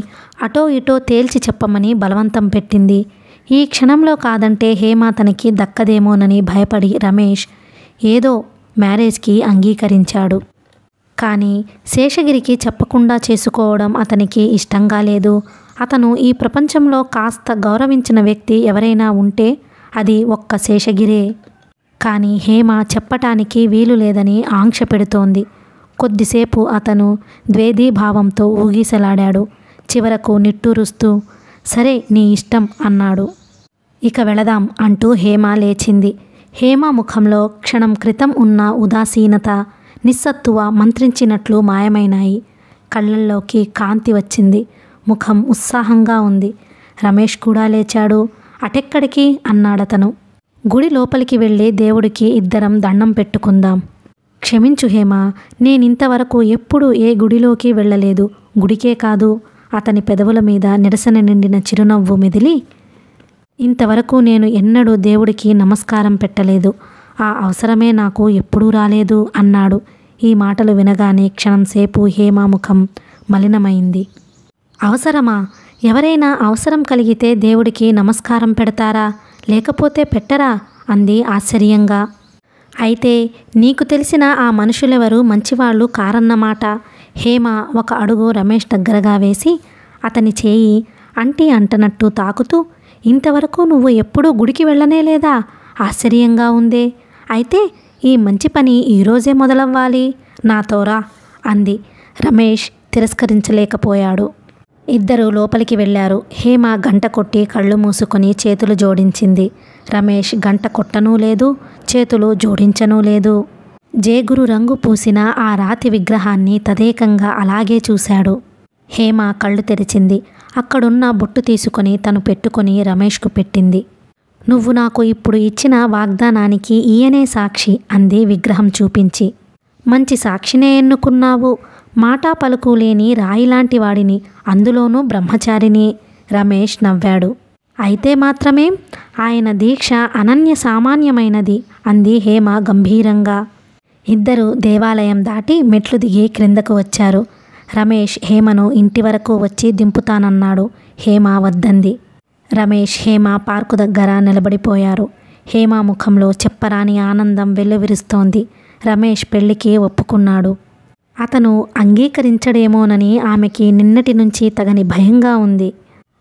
అటో ఇటో తేల్చి చెప్పమని బలవంతం పెట్టింది. ఈ క్షణంలో కాదంటే హేమ తనకి దక్కదేమోనని భయపడి రమేష్ ఏదో మ్యారేజ్కి అంగీకరించాడు. కానీ శేషగిరికి చెప్పకుండా చేసుకోవడం అతనికి ఇష్టంగా లేదు. అతను ఈ ప్రపంచంలో కాస్త గౌరవించిన వ్యక్తి ఎవరైనా ఉంటే అది ఒక్క శేషగిరే. కానీ హేమ చెప్పటానికి వీలు లేదని ఆంక్ష పెడుతోంది. కొద్దిసేపు అతను ద్వేధీభావంతో ఊగిసలాడాడు. చివరకు నిట్టూరుస్తూ, సరే నీ ఇష్టం అన్నాడు. ఇక వెళదాం అంటూ హేమ లేచింది. హేమ ముఖంలో క్షణం క్రితం ఉన్న ఉదాసీనత, నిస్సత్తువ మంత్రించినట్లు మాయమైనాయి. కళ్ళల్లోకి కాంతి వచ్చింది. ముఖం ఉత్సాహంగా ఉంది. రమేష్ కూడా లేచాడు. అటెక్కడికి అన్నాడతను. గుడి లోపలికి వెళ్ళి దేవుడికి ఇద్దరం దండం పెట్టుకుందాం. క్షమించు హేమ, నేనింతవరకు ఎప్పుడూ ఏ గుడిలోకి వెళ్ళలేదు. గుడికే కాదు, అతని పెదవుల మీద నిరసన నిండిన చిరునవ్వు మెదిలి, ఇంతవరకు నేను ఎన్నడూ దేవుడికి నమస్కారం పెట్టలేదు. ఆ అవసరమే నాకు ఎప్పుడూ రాలేదు అన్నాడు. ఈ మాటలు వినగానే క్షణంసేపు హేమ ముఖం మలినమైంది. అవసరమా? ఎవరైనా అవసరం కలిగితే దేవుడికి నమస్కారం పెడతారా? లేకపోతే పెట్టరా? అంది ఆశ్చర్యంగా. అయితే నీకు తెలిసిన ఆ మనుషులెవరు మంచివాళ్ళు కారన్నమాట. హేమ ఒక అడుగు రమేష్ దగ్గరగా వేసి అతని చేయి అంటి అంటనట్టు తాకుతూ, ఇంతవరకు నువ్వు ఎప్పుడూ గుడికి వెళ్ళనే లేదా? ఆశ్చర్యంగా ఉందే. అయితే ఈ మంచి పని ఈరోజే మొదలవ్వాలి. నాతోరా అంది. రమేష్ తిరస్కరించలేకపోయాడు. ఇద్దరు లోపలికి వెళ్ళారు. హేమ గంట కొట్టి కళ్ళు మూసుకొని చేతులు జోడించింది. రమేష్ గంట కొట్టనూ లేదు, చేతులు జోడించనూ లేదు. జేగురు రంగు పూసిన ఆ రాతి విగ్రహాన్ని తదేకంగా అలాగే చూశాడు. హేమ కళ్ళు తెరిచింది. అక్కడున్న బొట్టు తీసుకొని తను పెట్టుకొని రమేష్కు పెట్టింది. నువ్వు నాకు ఇప్పుడు ఇచ్చిన వాగ్దానానికి ఈయనే సాక్షి అంది విగ్రహం చూపించి. మంచి సాక్షినే ఎన్నుకున్నావు. మాటా పలుకు లేని రాయిలాంటి వాడిని, అందులోనూ బ్రహ్మచారిని. రమేష్ నవ్వాడు. అయితే మాత్రమేం, ఆయన దీక్ష అనన్య సామాన్యమైనది అంది హేమ గంభీరంగా. ఇద్దరు దేవాలయం దాటి మెట్లు దిగి క్రిందకు వచ్చారు. రమేష్ హేమను ఇంటి వరకు వచ్చి దింపుతానన్నాడు. హేమ వద్దంది. రమేష్ హేమ పార్కు దగ్గర నిలబడిపోయారు. హేమ ముఖంలో చెప్పరాని ఆనందం వెల్లువిరుస్తోంది. రమేష్ పెళ్లికి ఒప్పుకున్నాడు. అతను అంగీకరించడేమోనని ఆమెకి నిన్నటి నుంచి తగని భయంగా ఉంది.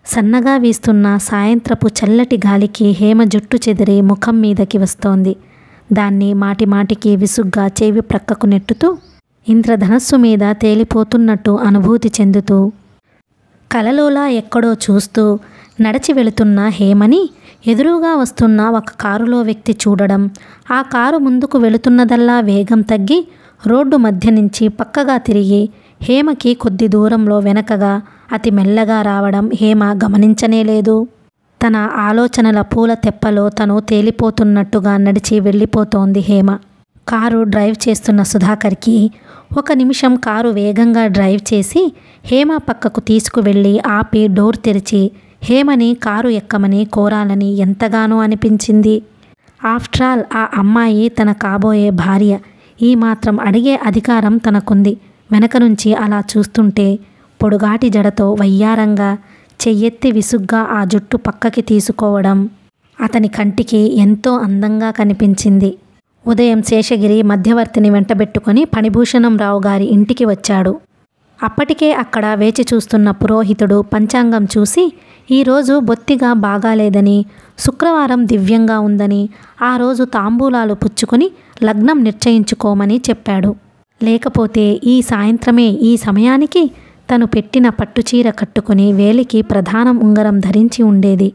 సన్నగా వీస్తున్న సాయంత్రపు చల్లటి గాలికి హేమ జుట్టు చెదిరి ముఖం మీదకి వస్తోంది. దాన్ని మాటిమాటికి విసుగ్గా చెవి ప్రక్కకు నెట్టుతూ, ఇంద్రధనస్సు మీద తేలిపోతున్నట్టు అనుభూతి చెందుతూ, కలలోలా ఎక్కడో చూస్తూ నడిచి వెళుతున్న హేమని ఎదురుగా వస్తున్న ఒక కారులో వ్యక్తి చూడడం, ఆ కారు ముందుకు వెళుతున్నదల్లా వేగం తగ్గి రోడ్డు మధ్య నుంచి పక్కగా తిరిగి హేమకి కొద్ది దూరంలో వెనకగా అతి మెల్లగా రావడం హేమ గమనించనేలేదు. తన ఆలోచనల పూల తెప్పలో తను తేలిపోతున్నట్టుగా నడిచి వెళ్ళిపోతోంది హేమ. కారు డ్రైవ్ చేస్తున్న సుధాకర్కి ఒక నిమిషం కారు వేగంగా డ్రైవ్ చేసి హేమ పక్కకు తీసుకువెళ్ళి ఆపి డోర్ తెరిచి హేమని కారు ఎక్కమని కోరాలని ఎంతగానో అనిపించింది. ఆఫ్టర్ ఆల్ ఆ అమ్మాయి తన కాబోయే భార్య. ఈ మాత్రం అడిగే అధికారం తనకుంది. వెనక నుంచి అలా చూస్తుంటే పొడుగాటి జడతో వయ్యారంగా చెయ్యెత్తి విసుగ్గా ఆ జుట్టు పక్కకి తీసుకోవడం అతని కంటికి ఎంతో అందంగా కనిపించింది. ఉదయం శేషగిరి మధ్యవర్తిని వెంటబెట్టుకుని ఫణిభూషణం రావు గారి ఇంటికి వచ్చాడు. అప్పటికే అక్కడ వేచి చూస్తున్న పురోహితుడు పంచాంగం చూసి ఈరోజు బొత్తిగా బాగాలేదని, శుక్రవారం దివ్యంగా ఉందని, ఆ రోజు తాంబూలాలు పుచ్చుకొని లగ్నం నిశ్చయించుకోమని చెప్పాడు. లేకపోతే ఈ సాయంత్రమే ఈ సమయానికి తను పెట్టిన పట్టుచీర కట్టుకుని వేలికి ప్రధానం ఉంగరం ధరించి ఉండేది.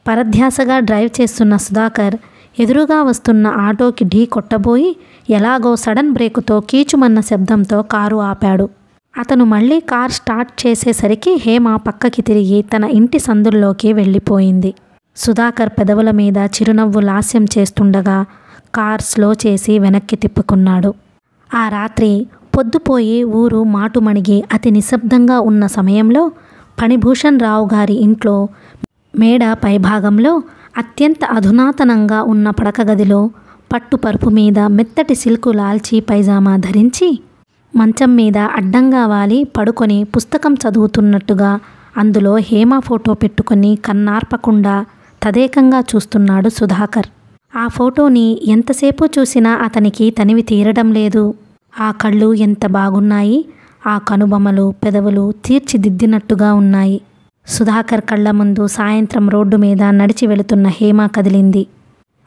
పరధ్యాసగా డ్రైవ్ చేస్తున్న సుధాకర్ ఎదురుగా వస్తున్న ఆటోకి ఢీ కొట్టబోయి ఎలాగో సడన్ బ్రేకుతో కీచుమన్న శబ్దంతో కారు ఆపాడు. అతను మళ్ళీ కార్ స్టార్ట్ చేసేసరికి హేమ పక్కకి తిరిగి తన ఇంటి సందుల్లోకి వెళ్ళిపోయింది. సుధాకర్ పెదవుల మీద చిరునవ్వు లాస్యం చేస్తుండగా కార్ స్లో చేసి వెనక్కి తిప్పుకున్నాడు. ఆ రాత్రి పొద్దుపోయి ఊరు మాటుమణిగి అతి నిశ్శబ్దంగా ఉన్న సమయంలో ఫణిభూషణ్ రావు గారి ఇంట్లో మేడ పైభాగంలో అత్యంత అధునాతనంగా ఉన్న పడక గదిలో పట్టు పరుపు మీద మెత్తటి సిల్కు లాల్చీ పైజామా ధరించి మంచం మీద అడ్డంగా వాలి పడుకొని పుస్తకం చదువుతున్నట్టుగా అందులో హేమ ఫోటో పెట్టుకొని కన్నార్పకుండా తదేకంగా చూస్తున్నాడు సుధాకర్. ఆ ఫోటోని ఎంతసేపు చూసినా అతనికి తనివి తీరడం లేదు. ఆ కళ్ళు ఎంత బాగున్నాయి, ఆ కనుబొమ్మలు పెదవులు తీర్చిదిద్దినట్టుగా ఉన్నాయి. సుధాకర్ కళ్ళ ముందు సాయంత్రం రోడ్డు మీద నడిచి వెళుతున్న హేమ కదిలింది.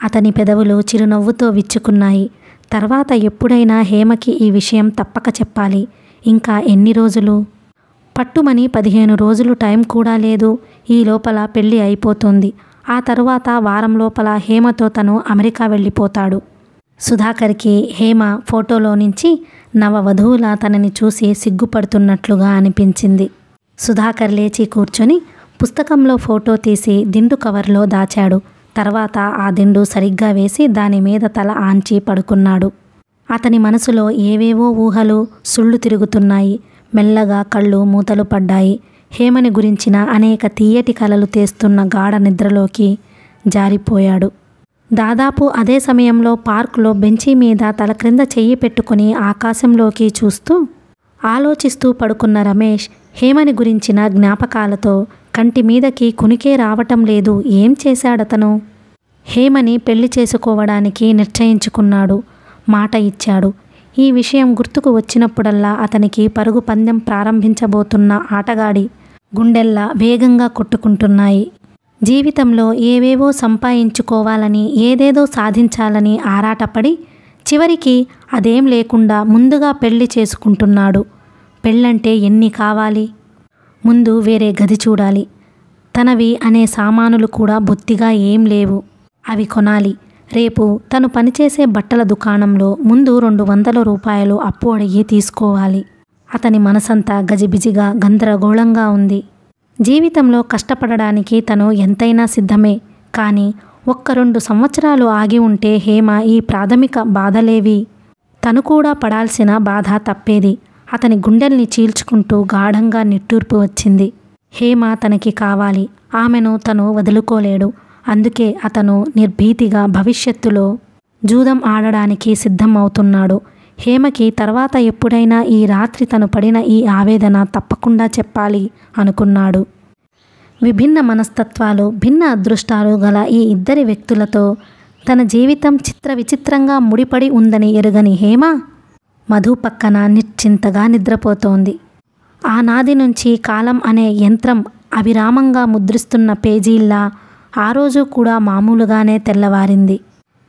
అతని పెదవులు చిరునవ్వుతో విచ్చుకున్నాయి. తర్వాత ఎప్పుడైనా హేమకి ఈ విషయం తప్పక చెప్పాలి. ఇంకా ఎన్ని రోజులు? పట్టుమని 15 రోజులు టైం కూడా లేదు. ఈ లోపల పెళ్ళి అయిపోతుంది. ఆ తరువాత వారం లోపల హేమతో తను అమెరికా వెళ్ళిపోతాడు. సుధాకర్కి హేమ ఫోటోలో నుంచి నవవధువులా తనని చూసి సిగ్గుపడుతున్నట్లుగా అనిపించింది. సుధాకర్ లేచి కూర్చొని పుస్తకంలో ఫోటో తీసి దిండు కవర్లో దాచాడు. తర్వాత ఆ దిండు సరిగ్గా వేసి దాని మీద తల ఆంచి పడుకున్నాడు. అతని మనసులో ఏవేవో ఊహలు సుళ్ళు తిరుగుతున్నాయి. మెల్లగా కళ్ళు మూతలు పడ్డాయి. హేమని గురించిన అనేక తీయటి కలలు తీస్తున్న గాఢ నిద్రలోకి జారిపోయాడు. దాదాపు అదే సమయంలో పార్కులో బెంచీ మీద తల క్రింద చెయ్యి పెట్టుకుని ఆకాశంలోకి చూస్తూ ఆలోచిస్తూ పడుకున్న రమేష్ హేమని గురించిన జ్ఞాపకాలతో కంటి మీదకి కునికే రావటం లేదు. ఏం చేశాడతను? హేమని పెళ్లి చేసుకోవడానికి నిశ్చయించుకున్నాడు. మాట ఇచ్చాడు. ఈ విషయం గుర్తుకు వచ్చినప్పుడల్లా అతనికి పరుగు పందెం ప్రారంభించబోతున్న ఆటగాడి గుండెల్లా వేగంగా కొట్టుకుంటున్నాయి. జీవితంలో ఏవేవో సంపాదించుకోవాలని ఏదేదో సాధించాలని ఆరాటపడి చివరికి అదేం లేకుండా ముందుగా పెళ్లి చేసుకుంటున్నాడు. పెళ్ళంటే ఎన్ని కావాలి? ముందు వేరే గది చూడాలి. తనవి అనే సామానులు కూడా బొత్తిగా ఏం లేవు. అవి కొనాలి. రేపు తను పనిచేసే బట్టల దుకాణంలో ముందు 200 రూపాయలు అప్పు అడిగి తీసుకోవాలి. అతని మనసంతా గజిబిజిగా గందరగోళంగా ఉంది. జీవితంలో కష్టపడడానికి తను ఎంతైనా సిద్ధమే. కానీ 1-2 సంవత్సరాలు ఆగి ఉంటే హేమ ఈ ప్రాథమిక బాధలేవి తను కూడా పడాల్సిన బాధ తప్పేది. అతని గుండెల్ని చీల్చుకుంటూ గాఢంగా నిట్టూర్పు వచ్చింది. హేమ తనకి కావాలి. ఆమెను తను వదులుకోలేడు. అందుకే అతను నిర్భీతిగా భవిష్యత్తులో జూదం ఆడడానికి సిద్ధం అవుతున్నాడు. హేమకి తర్వాత ఎప్పుడైనా ఈ రాత్రి తను పడిన ఈ ఆవేదన తప్పకుండా చెప్పాలి అనుకున్నాడు. విభిన్న మనస్తత్వాలు భిన్న అదృష్టాలు గల ఈ ఇద్దరి వ్యక్తులతో తన జీవితం చిత్ర విచిత్రంగా ముడిపడి ఉందని ఎరుగని హేమ మధు పక్కన నిశ్చింతగా నిద్రపోతోంది. ఆనాది నుంచి కాలం అనే యంత్రం అవిరామంగా ముద్రిస్తున్న పేజీల్లా ఆ రోజు కూడా మామూలుగానే తెల్లవారింది.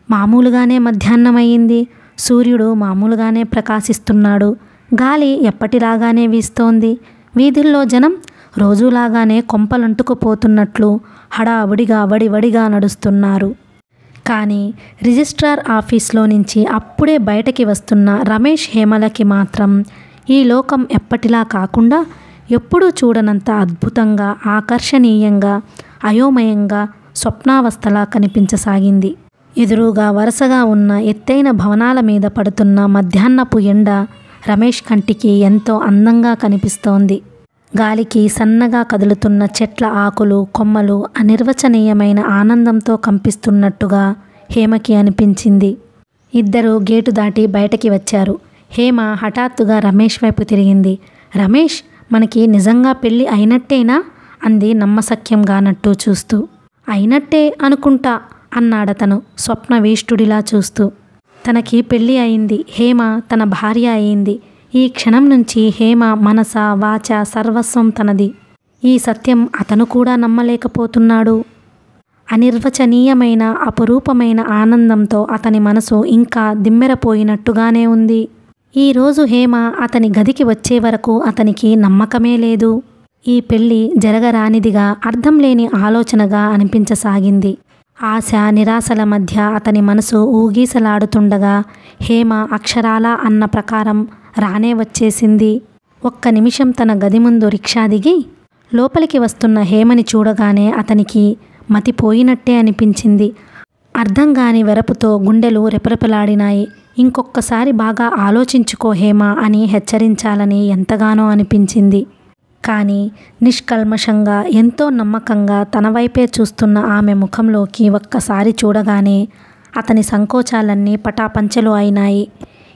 మామూలుగానే మధ్యాహ్నమయ్యింది. సూర్యుడు మామూలుగానే ప్రకాశిస్తున్నాడు. గాలి ఎప్పటిలాగానే వీస్తోంది. వీధుల్లో జనం రోజులాగానే కొంపలంటుకుపోతున్నట్లు హడావుడిగా వడివడిగా నడుస్తున్నారు. కానీ రిజిస్ట్రార్ ఆఫీస్లో నుంచి అప్పుడే బయటకి వస్తున్న రమేష్ హేమలకి మాత్రం ఈ లోకం ఎప్పటిలా కాకుండా ఎప్పుడూ చూడనంత అద్భుతంగా ఆకర్షణీయంగా అయోమయంగా స్వప్నావస్థలా కనిపించసాగింది. ఎదురుగా వరుసగా ఉన్న ఎత్తైన భవనాల మీద పడుతున్న మధ్యాహ్నపు ఎండ రమేష్ కంటికి ఎంతో అందంగా కనిపిస్తోంది. గాలికి సన్నగా కదులుతున్న చెట్ల ఆకులు, కొమ్మలు అనిర్వచనీయమైన ఆనందంతో కంపిస్తున్నట్టుగా హేమకి అనిపించింది. ఇద్దరూ గేటు దాటి బయటకి వచ్చారు. హేమ హఠాత్తుగా రమేష్ వైపు తిరిగింది. రమేష్, మనకి నిజంగా పెళ్ళి అయినట్టేనా అంది నమ్మశక్యంగానట్టు చూస్తూ. అయినట్టే అనుకుంటా అన్నాడతను స్వప్నవేష్టుడిలా చూస్తూ. తనకి పెళ్ళి అయింది. హేమ తన భార్య అయింది. ఈ క్షణం నుంచి హేమ మనస వాచ సర్వస్వం తనది. ఈ సత్యం అతను కూడా నమ్మలేకపోతున్నాడు. అనిర్వచనీయమైన అపురూపమైన ఆనందంతో అతని మనసు ఇంకా దిమ్మెరపోయినట్టుగానే ఉంది. ఈరోజు హేమ అతని గదికి వచ్చే వరకు అతనికి నమ్మకమే లేదు. ఈ పెళ్ళి జరగరానిదిగా, అర్థం లేని ఆలోచనగా అనిపించసాగింది. ఆశ నిరాశల మధ్య అతని మనసు ఊగీసలాడుతుండగా హేమ అక్షరాలా అన్న ప్రకారం రానే వచ్చేసింది. ఒక్క నిమిషం తన గది ముందు రిక్షా దిగి లోపలికి వస్తున్న హేమని చూడగానే అతనికి మతిపోయినట్టే అనిపించింది. అర్థం కాని వెరపుతో గుండెలు రెపరెపలాడినాయి. ఇంకొక్కసారి బాగా ఆలోచించుకో హేమ అని హెచ్చరించాలని ఎంతగానో అనిపించింది. కానీ నిష్కల్మషంగా ఎంతో నమ్మకంగా తన వైపే చూస్తున్న ఆమె ముఖంలోకి ఒక్కసారి చూడగానే అతని సంకోచాలన్నీ పటాపంచలు అయినాయి.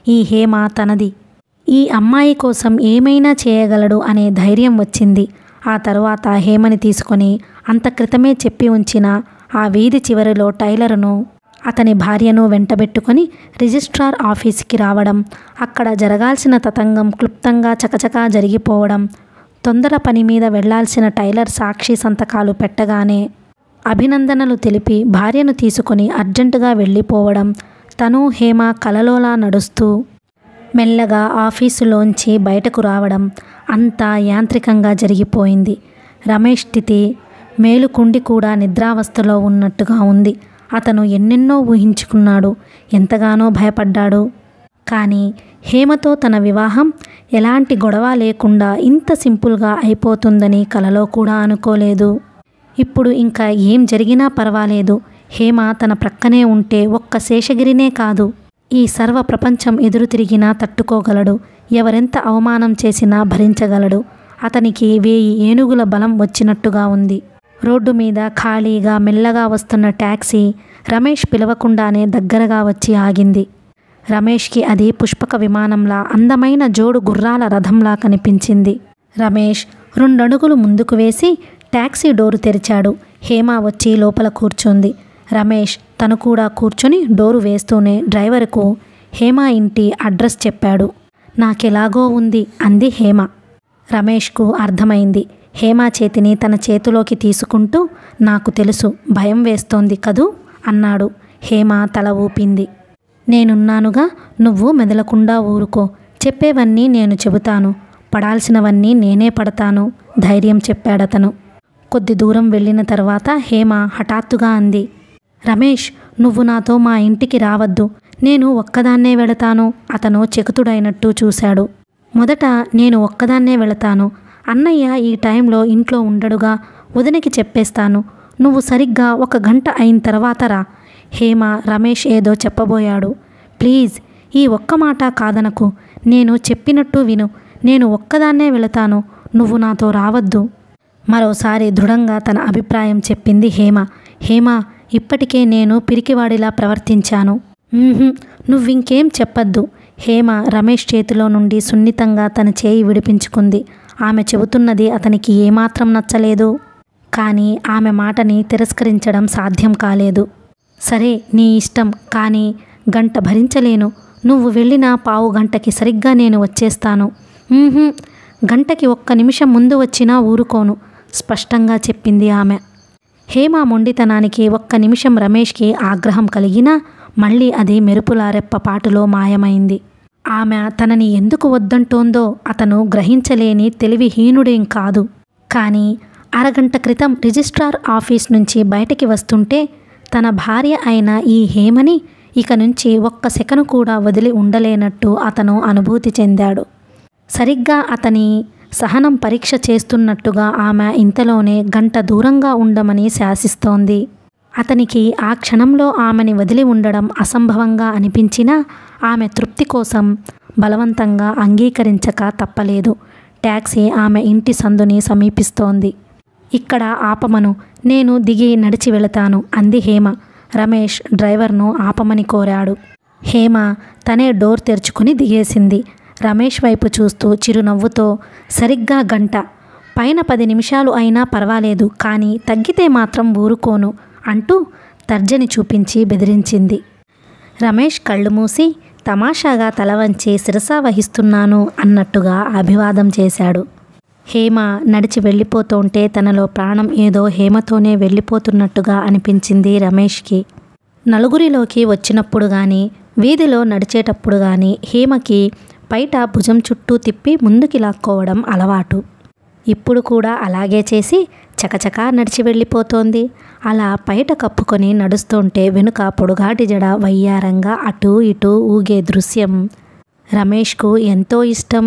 ఈ హేమ తనది. ఈ అమ్మాయి కోసం ఏమైనా చేయగలడు అనే ధైర్యం వచ్చింది. ఆ తరువాత హేమని తీసుకొని అంత క్రితమే చెప్పి ఉంచిన ఆ వీధి చివరిలో టైలరును, అతని భార్యను వెంటబెట్టుకొని రిజిస్ట్రార్ ఆఫీస్కి రావడం, అక్కడ జరగాల్సిన తతంగం క్లుప్తంగా చకచకా జరిగిపోవడం, తొందర పని మీద వెళ్లాల్సిన టైలర్ సాక్షి సంతకాలు పెట్టగానే అభినందనలు తెలిపి భార్యను తీసుకొని అర్జెంటుగా వెళ్ళిపోవడం, తను హేమ కలలోలా నడుస్తూ మెల్లగా ఆఫీసులోంచి బయటకు రావడం అంతా యాంత్రికంగా జరిగిపోయింది. రమేష్ స్థితి మేలుకుండి కూడా నిద్రావస్థలో ఉన్నట్టుగా ఉంది. అతను ఎన్నెన్నో ఊహించుకున్నాడు, ఎంతగానో భయపడ్డాడు. కానీ హేమతో తన వివాహం ఎలాంటి గొడవ లేకుండా ఇంత సింపుల్గా అయిపోతుందని కలలో కూడా అనుకోలేదు. ఇప్పుడు ఇంకా ఏం జరిగినా పర్వాలేదు, హేమ తన ప్రక్కనే ఉంటే ఒక్క శేషగిరినే కాదు, ఈ సర్వ ప్రపంచం ఎదురు తిరిగినా తట్టుకోగలడు. ఎవరెంత అవమానం చేసినా భరించగలడు. అతనికి 1000 ఏనుగుల బలం వచ్చినట్టుగా ఉంది. రోడ్డు మీద ఖాళీగా మెల్లగా వస్తున్న ట్యాక్సీ రమేష్ పిలవకుండానే దగ్గరగా వచ్చి ఆగింది. రమేష్కి అది పుష్పక విమానంలా, అందమైన జోడు గుర్రాల రథంలా కనిపించింది. రమేష్ 2 అడుగులు ముందుకు వేసి ట్యాక్సీ డోరు తెరిచాడు. హేమ వచ్చి లోపల కూర్చుంది. రమేష్ తను కూడా కూర్చొని డోరు వేస్తూనే డ్రైవర్కు హేమ ఇంటి అడ్రస్ చెప్పాడు. నాకెలాగో ఉంది అంది హేమ. రమేష్కు అర్థమైంది. హేమ చేతిని తన చేతిలోకి తీసుకుంటూ, నాకు తెలుసు, భయం వేస్తోంది కదూ అన్నాడు. హేమ తల ఊపింది. నేనున్నానుగా, నువ్వు మెదలకుండా ఊరుకో, చెప్పేవన్నీ నేను చెబుతాను, పడాల్సినవన్నీ నేనే పడతాను ధైర్యం చెప్పాడతను. కొద్ది దూరం వెళ్ళిన తర్వాత హేమ హఠాత్తుగా అంది, రమేష్, నువ్వు నాతో మా ఇంటికి రావద్దు, నేను ఒక్కదాన్నే వెళతాను. అతను చెకుతుడైనట్టు చూశాడు. మొదట నేను ఒక్కదాన్నే వెళతాను. అన్నయ్య ఈ టైంలో ఇంట్లో ఉండడుగా, వదినకి చెప్పేస్తాను. నువ్వు సరిగ్గా 1 గంట అయిన తర్వాత రా. హేమ రమేష్ ఏదో చెప్పబోయాడు. ప్లీజ్, ఈ ఒక్క మాట కాదనకు, నేను చెప్పినట్టు విను. నేను ఒక్కదాన్నే వెళతాను, నువ్వు నాతో రావద్దు. మరోసారి దృఢంగా తన అభిప్రాయం చెప్పింది హేమ. హేమ, ఇప్పటికే నేను పిరికివాడిలా ప్రవర్తించాను. నువ్వింకేం చెప్పద్దు. హేమ రమేష్ చేతిలో నుండి సున్నితంగా తన చేయి విడిపించుకుంది. ఆమె చెబుతున్నది అతనికి ఏమాత్రం నచ్చలేదు. కానీ ఆమె మాటని తిరస్కరించడం సాధ్యం కాలేదు. సరే, నీ ఇష్టం, కానీ 1 గంట భరించలేను. నువ్వు వెళ్ళిన 15 గంటకి సరిగ్గా నేను వచ్చేస్తాను. 1 గంటకి 1 నిమిషం ముందు వచ్చినా ఊరుకోను స్పష్టంగా చెప్పింది ఆమె. హేమ మొండితనానికి 1 నిమిషం రమేష్కి ఆగ్రహం కలిగినా మళ్ళీ అది మెరుపుల రెప్పపాటులో మాయమైంది. ఆమె తనని ఎందుకు వద్దంటోందో అతను గ్రహించలేని తెలివిహీనుడేం కాదు. కానీ అరగంట క్రితం రిజిస్ట్రార్ ఆఫీస్ నుంచి బయటికి వస్తుంటే తన భార్య అయిన ఈ హేమని ఇక నుంచి 1 సెకను కూడా వదిలి ఉండలేనట్టు అతను అనుభూతి చెందాడు. సరిగ్గా అతని సహనం పరీక్ష చేస్తున్నట్టుగా ఆమె ఇంతలోనే 1 గంట దూరంగా ఉండమని శాసిస్తోంది. అతనికి ఆ క్షణంలో ఆమెని వదిలి ఉండడం అసంభవంగా అనిపించినా ఆమె తృప్తి కోసం బలవంతంగా అంగీకరించక తప్పలేదు. ట్యాక్సీ ఆమె ఇంటి సందుని సమీపిస్తోంది. ఇక్కడ ఆపమను, నేను దిగి నడిచి వెళతాను అంది హేమ. రమేష్ డ్రైవర్ను ఆపమని కోరాడు. హేమ తనే డోర్ తెరుచుకుని దిగేసింది. రమేష్ వైపు చూస్తూ చిరునవ్వుతో, సరిగ్గా గంట, పైన 10 నిమిషాలు అయినా పర్వాలేదు, కానీ తగ్గితే మాత్రం ఊరుకోను అంటూ తర్జని చూపించి బెదిరించింది. రమేష్ కళ్ళు మూసి తమాషాగా తల వంచి శిరసా వహిస్తున్నాను అన్నట్టుగా అభివాదం చేశాడు. హేమ నడిచి వెళ్ళిపోతుంటే తనలో ప్రాణం ఏదో హేమతోనే వెళ్ళిపోతున్నట్టుగా అనిపించింది రమేష్కి. నలుగురిలోకి వచ్చినప్పుడు కానీ, వీధిలో నడిచేటప్పుడు కానీ హేమకి బయట భుజం చుట్టూ తిప్పి ముందుకి లాక్కోవడం అలవాటు. ఇప్పుడు కూడా అలాగే చేసి చకచకా నడిచి వెళ్ళిపోతోంది. అలా బయట కప్పుకొని నడుస్తుంటే వెనుక పొడుగాటి జడ వయ్యారంగా అటూ ఇటూ ఊగే దృశ్యం రమేష్కు ఎంతో ఇష్టం.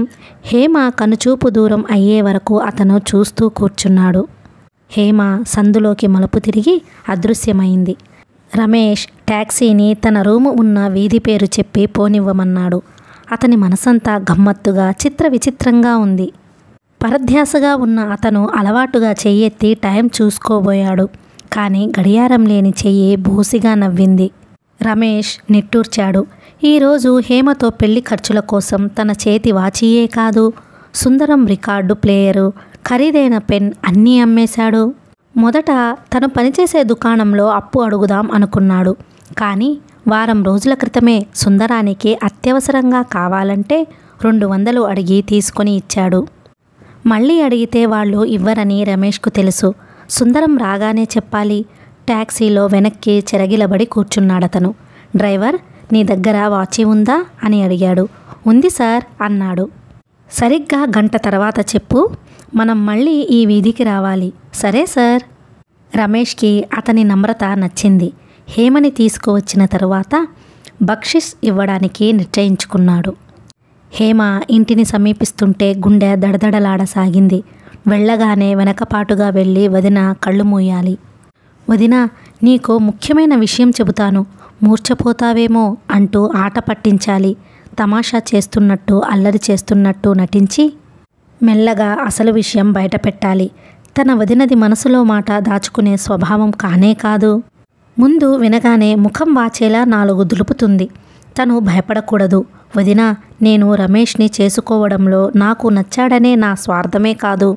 హేమ కనుచూపు దూరం అయ్యే వరకు అతను చూస్తూ కూర్చున్నాడు. హేమ సందులోకి మలుపు తిరిగి అదృశ్యమైంది. రమేష్ ట్యాక్సీని తన రూము ఉన్న వీధి పేరు చెప్పి పోనివ్వమన్నాడు. అతని మనసంతా గమ్మత్తుగా చిత్ర విచిత్రంగా ఉంది. పరధ్యాసగా ఉన్న అతను అలవాటుగా చెయ్యెత్తి టైం చూసుకోబోయాడు. కానీ గడియారం లేని చెయ్యి బోసిగా నవ్వింది. రమేష్ నిట్టూర్చాడు. ఈరోజు హేమతో పెళ్లి ఖర్చుల కోసం తన చేతి వాచీయే కాదు, సుందరం రికార్డు ప్లేయరు, ఖరీదైన పెన్ అన్నీ అమ్మేశాడు. మొదట తను పనిచేసే దుకాణంలో అప్పు అడుగుదాం అనుకున్నాడు. కానీ వారం రోజుల క్రితమే సుందరానికి అత్యవసరంగా కావాలంటే 200 అడిగి తీసుకొని ఇచ్చాడు. మళ్ళీ అడిగితే వాళ్ళు ఇవ్వరని రమేష్కు తెలుసు. సుందరం రాగానే చెప్పాలి. ట్యాక్సీలో వెనక్కి చెరగిలబడి కూర్చున్నాడతను. డ్రైవర్, నీ దగ్గర వాచి ఉందా అని అడిగాడు. ఉంది సార్ అన్నాడు. సరిగ్గా గంట తర్వాత చెప్పు, మనం మళ్ళీ ఈ వీధికి రావాలి. సరే సార్. రమేష్కి అతని నమ్రత నచ్చింది. హేమని తీసుకువచ్చిన తరువాత బక్షిస్ ఇవ్వడానికి నిశ్చయించుకున్నాడు. హేమ ఇంటిని సమీపిస్తుంటే గుండె దడదడలాడసాగింది. వెళ్ళగానే వెనకపాటుగా వెళ్ళి వదిన కళ్ళు మూయాలి. వదిన, నీకు ముఖ్యమైన విషయం చెబుతాను, మూర్ఛపోతావేమో అంటూ ఆట పట్టించాలి. తమాషా చేస్తున్నట్టు అల్లరి చేస్తున్నట్టు నటించి మెల్లగా అసలు విషయం బయటపెట్టాలి. తన వదినది మనసులో మాట దాచుకునే స్వభావం కానే కాదు. ముందు వినగానే ముఖం వాచేలా 4 దులుపుతుంది. తను భయపడకూడదు. వదినా, నేను రమేష్ని చేసుకోవడంలో నాకు నచ్చాడనే నా స్వార్థమే కాదు,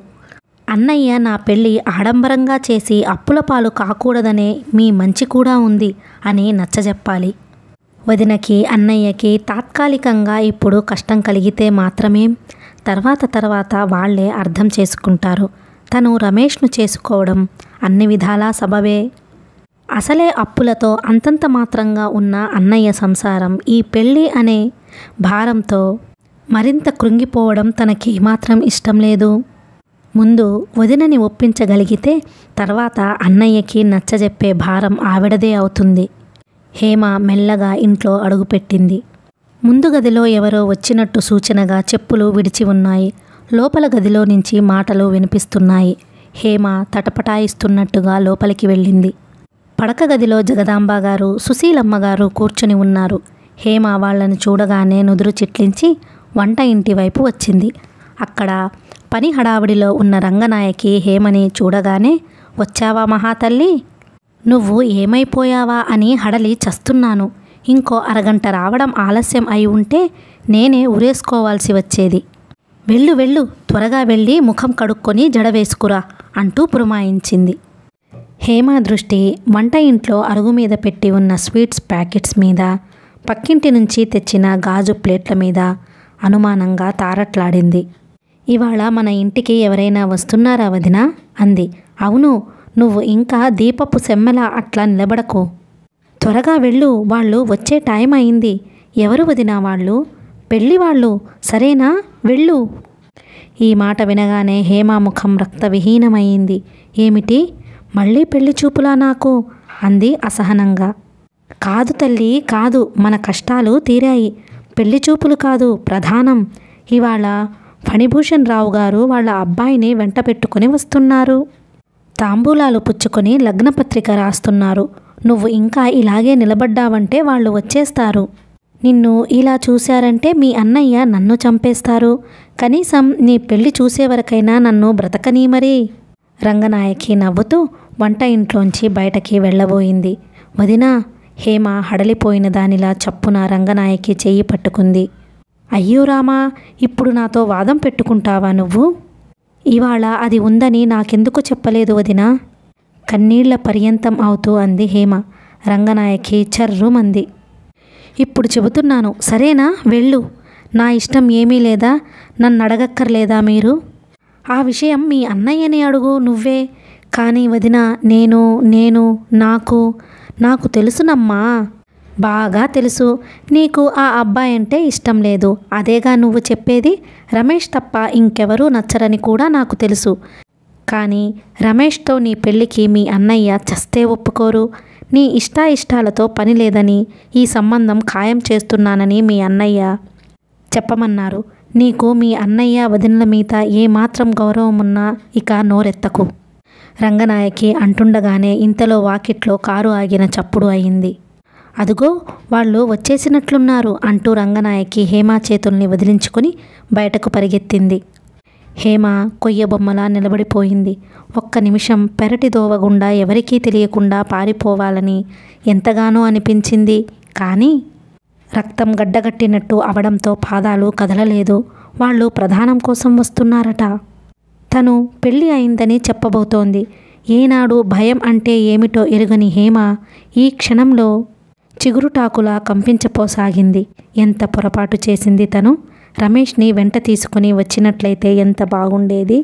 అన్నయ్య నా పెళ్ళి ఆడంబరంగా చేసి అప్పుల పాలు కాకూడదనే మీ మంచి కూడా ఉంది అని నచ్చజెప్పాలి. వదినకి అన్నయ్యకి తాత్కాలికంగా ఇప్పుడు కష్టం కలిగితే మాత్రమే, తర్వాత వాళ్లే అర్థం చేసుకుంటారు. తను రమేష్ను చేసుకోవడం అన్ని విధాలా సబబే. అసలే అప్పులతో అంతంత మాత్రంగా ఉన్న అన్నయ్య సంసారం ఈ పెళ్ళి అనే భారంతో మరింత కృంగిపోవడం తనకి మాత్రం ఇష్టం లేదు. ముందు వదినని ఒప్పించగలిగితే తర్వాత అన్నయ్యకి నచ్చజెప్పే భారం ఆవిడదే అవుతుంది. హేమ మెల్లగా ఇంట్లో అడుగుపెట్టింది. ముందు గదిలో ఎవరో వచ్చినట్టు సూచనగా చెప్పులు విడిచి ఉన్నాయి. లోపల గదిలో నుంచి మాటలు వినిపిస్తున్నాయి. హేమ తటపటాయిస్తున్నట్టుగా లోపలికి వెళ్ళింది. పడక గదిలో జగదాంబ గారు, సుశీలమ్మ గారు కూర్చుని ఉన్నారు. హేమ వాళ్ళని చూడగానే నుదురు చిట్లించి వంట ఇంటి వైపు వచ్చింది. అక్కడ పని హడావిడిలో ఉన్న రంగనాయకి హేమని చూడగానే, వచ్చావా మహాతల్లి, నువ్వు ఏమైపోయావా అని హడలి చస్తున్నాను. ఇంకో అరగంట రావడం ఆలస్యం అయి ఉంటే నేనే ఉరేసుకోవాల్సి వచ్చేది. వెళ్ళు వెళ్ళు, త్వరగా వెళ్ళి ముఖం కడుక్కొని జడ వేసుకురా అంటూ పురమాయించింది. హేమ దృష్టి వంట ఇంట్లో అరుగు మీద పెట్టి ఉన్న స్వీట్స్ ప్యాకెట్స్ మీద, పక్కింటి నుంచి తెచ్చిన గాజు ప్లేట్ల మీద అనుమానంగా తారట్లాడింది. ఇవాళ మన ఇంటికి ఎవరైనా వస్తున్నారా వదినా అంది. అవును, నువ్వు ఇంకా దీపపు సెమ్మెల అట్లా నిలబడకు, త్వరగా వెళ్ళు, వాళ్ళు వచ్చే టైం అయింది. ఎవరు వదినా వాళ్ళు? పెళ్ళివాళ్ళు, సరేనా, వెళ్ళు. ఈ మాట వినగానే హేమ ముఖం రక్తవిహీనమైంది. ఏమిటి, మళ్ళీ పెళ్లి చూపులా నాకు అంది అసహనంగా. కాదు తల్లి కాదు, మన కష్టాలు తీరాయి. పెళ్లి చూపులు కాదు ప్రధానం. ఇవాళ ఫణిభూషణ్ రావు గారు వాళ్ళ అబ్బాయిని వెంట పెట్టుకుని వస్తున్నారు. తాంబూలాలు పుచ్చుకొని లగ్నపత్రిక రాస్తున్నారు. నువ్వు ఇంకా ఇలాగే నిలబడ్డావంటే వాళ్ళు వచ్చేస్తారు. నిన్ను ఇలా చూశారంటే మీ అన్నయ్య నన్ను చంపేస్తారు. కనీసం నీ పెళ్లి చూసేవరకైనా నన్ను బ్రతకనీ మరి. రంగనాయకి నవ్వుతూ వంట ఇంట్లోంచి బయటకి వెళ్ళబోయింది. వదినా, హేమ హడలిపోయిన దానిలా చప్పున రంగనాయకి చెయ్యి పట్టుకుంది. అయ్యో రామా, ఇప్పుడు నాతో వాదం పెట్టుకుంటావా నువ్వు? ఇవాళ అది ఉందని నాకెందుకు చెప్పలేదు వదినా? కన్నీళ్ల పర్యంతం అవుతూ అంది హేమ. రంగనాయకి చర్రుమంది. ఇప్పుడు చెబుతున్నాను, సరేనా? వెళ్ళు. నా ఇష్టం ఏమీ లేదా? నన్ను అడగక్కర్లేదా మీరు? ఆ విషయం మీ అన్నయ్యని అడుగు నువ్వే. కానీ వదినా, నాకు తెలుసునమ్మా, బాగా తెలుసు. నీకు ఆ అబ్బాయి అంటే ఇష్టం లేదు, అదేగా నువ్వు చెప్పేది. రమేష్ తప్ప ఇంకెవరూ నచ్చరని కూడా నాకు తెలుసు. కానీ రమేష్తో నీ పెళ్ళికి మీ అన్నయ్య చస్తే ఒప్పుకోరు. నీ ఇష్టాలతో పని లేదని, ఈ సంబంధం ఖాయం చేస్తున్నానని మీ అన్నయ్య చెప్పమన్నారు. నీకు మీ అన్నయ్య వదినల మీద ఏమాత్రం గౌరవం ఉన్నా ఇక నోరెత్తకు. రంగనాయకి అంటుండగానే ఇంతలో వాకిట్లో కారు ఆగిన చప్పుడు అయింది. అదుగో వాళ్ళు వచ్చేసినట్లున్నారు అంటూ రంగనాయకి హేమ చేతుల్ని వదిలించుకుని బయటకు పరిగెత్తింది. హేమ కొయ్యబొమ్మలా నిలబడిపోయింది. ఒక్క నిమిషం పెరటి దోవగుండా ఎవరికీ తెలియకుండా పారిపోవాలని ఎంతగానో అనిపించింది. కానీ రక్తం గడ్డగట్టినట్టు అవడంతో పాదాలు కదలలేదు. వాళ్ళు ప్రధానం కోసం వస్తున్నారట. తను పెళ్ళి అయిందని చెప్పబోతోంది. ఏనాడు భయం అంటే ఏమిటో ఎరుగని హేమ ఈ క్షణంలో చిగురుటాకులా కంపించపోసాగింది. ఎంత పొరపాటు చేసింది తను! రమేష్ని వెంట తీసుకుని వచ్చినట్లయితే ఎంత బాగుండేది.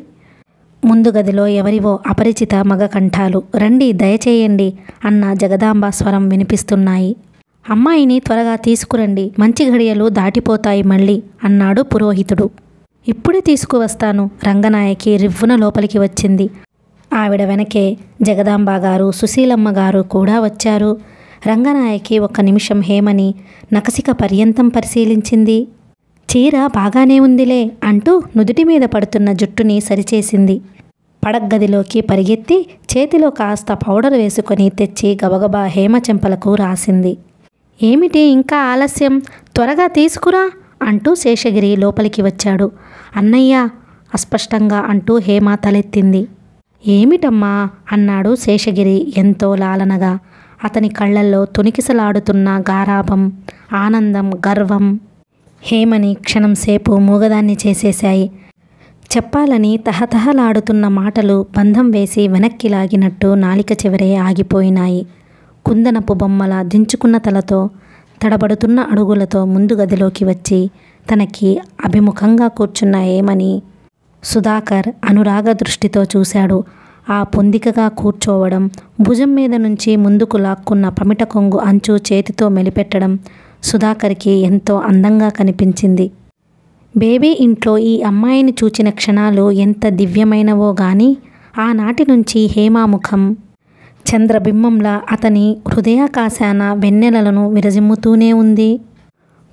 ముందు గదిలో ఎవరివో అపరిచిత మగ కంఠాలు రండి, దయచేయండి అన్న జగదాంబ స్వరం వినిపిస్తున్నాయి. అమ్మాయిని త్వరగా తీసుకురండి, మంచి ఘడియలు దాటిపోతాయి మళ్ళీ అన్నాడు పురోహితుడు. ఇప్పుడే తీసుకువస్తాను. రంగనాయకి రివ్వున లోపలికి వచ్చింది. ఆవిడ వెనకే జగదాంబ గారు, సుశీలమ్మ గారు కూడా వచ్చారు. రంగనాయకి ఒక్క నిమిషం హేమని నకసిక పర్యంతం పరిశీలించింది. చీర బాగానే ఉందిలే అంటూ నుదుటి మీద పడుతున్న జుట్టుని సరిచేసింది. పడగ్గదిలోకి పరిగెత్తి చేతిలో కాస్త పౌడర్ వేసుకొని తెచ్చి గబగబా హేమ చెంపలకు రాసింది. ఏమిటి ఇంకా ఆలస్యం? త్వరగా తీసుకురా అంటూ శేషగిరి లోపలికి వచ్చాడు. అన్నయ్య అస్పష్టంగా అంటూ హేమ తలెత్తింది. ఏమిటమ్మా అన్నాడు శేషగిరి ఎంతో లాలనగా. అతని కళ్ళల్లో తొణికిసలాడుతున్న గారాభం, ఆనందం, గర్వం హేమని క్షణంసేపు మూగదాన్ని చేసేశాయి. చెప్పాలని తహతహలాడుతున్న మాటలు బంధం వేసి వెనక్కి లాగినట్టు నాలిక చివరే ఆగిపోయినాయి. కుందనపు బొమ్మల దించుకున్న తలతో, తడబడుతున్న అడుగులతో ముందు గదిలోకి వచ్చి తనకి అభిముఖంగా కూర్చున్న హేమని సుధాకర్ అనురాగ దృష్టితో చూశాడు. ఆ పొందికగా కూర్చోవడం, భుజం మీద నుంచి ముందుకు లాక్కున్న పమిట కొంగు అంచు చేతితో మెలిపెట్టడం సుధాకర్కి ఎంతో అందంగా కనిపించింది. బేబీ ఇంట్లో ఈ అమ్మాయిని చూచిన క్షణాలు ఎంత దివ్యమైనవో గాని ఆనాటి నుంచి హేమాముఖం చంద్రబింబంలా అతని హృదయాకాశాన వెన్నెలలను విరజిమ్ముతూనే ఉంది.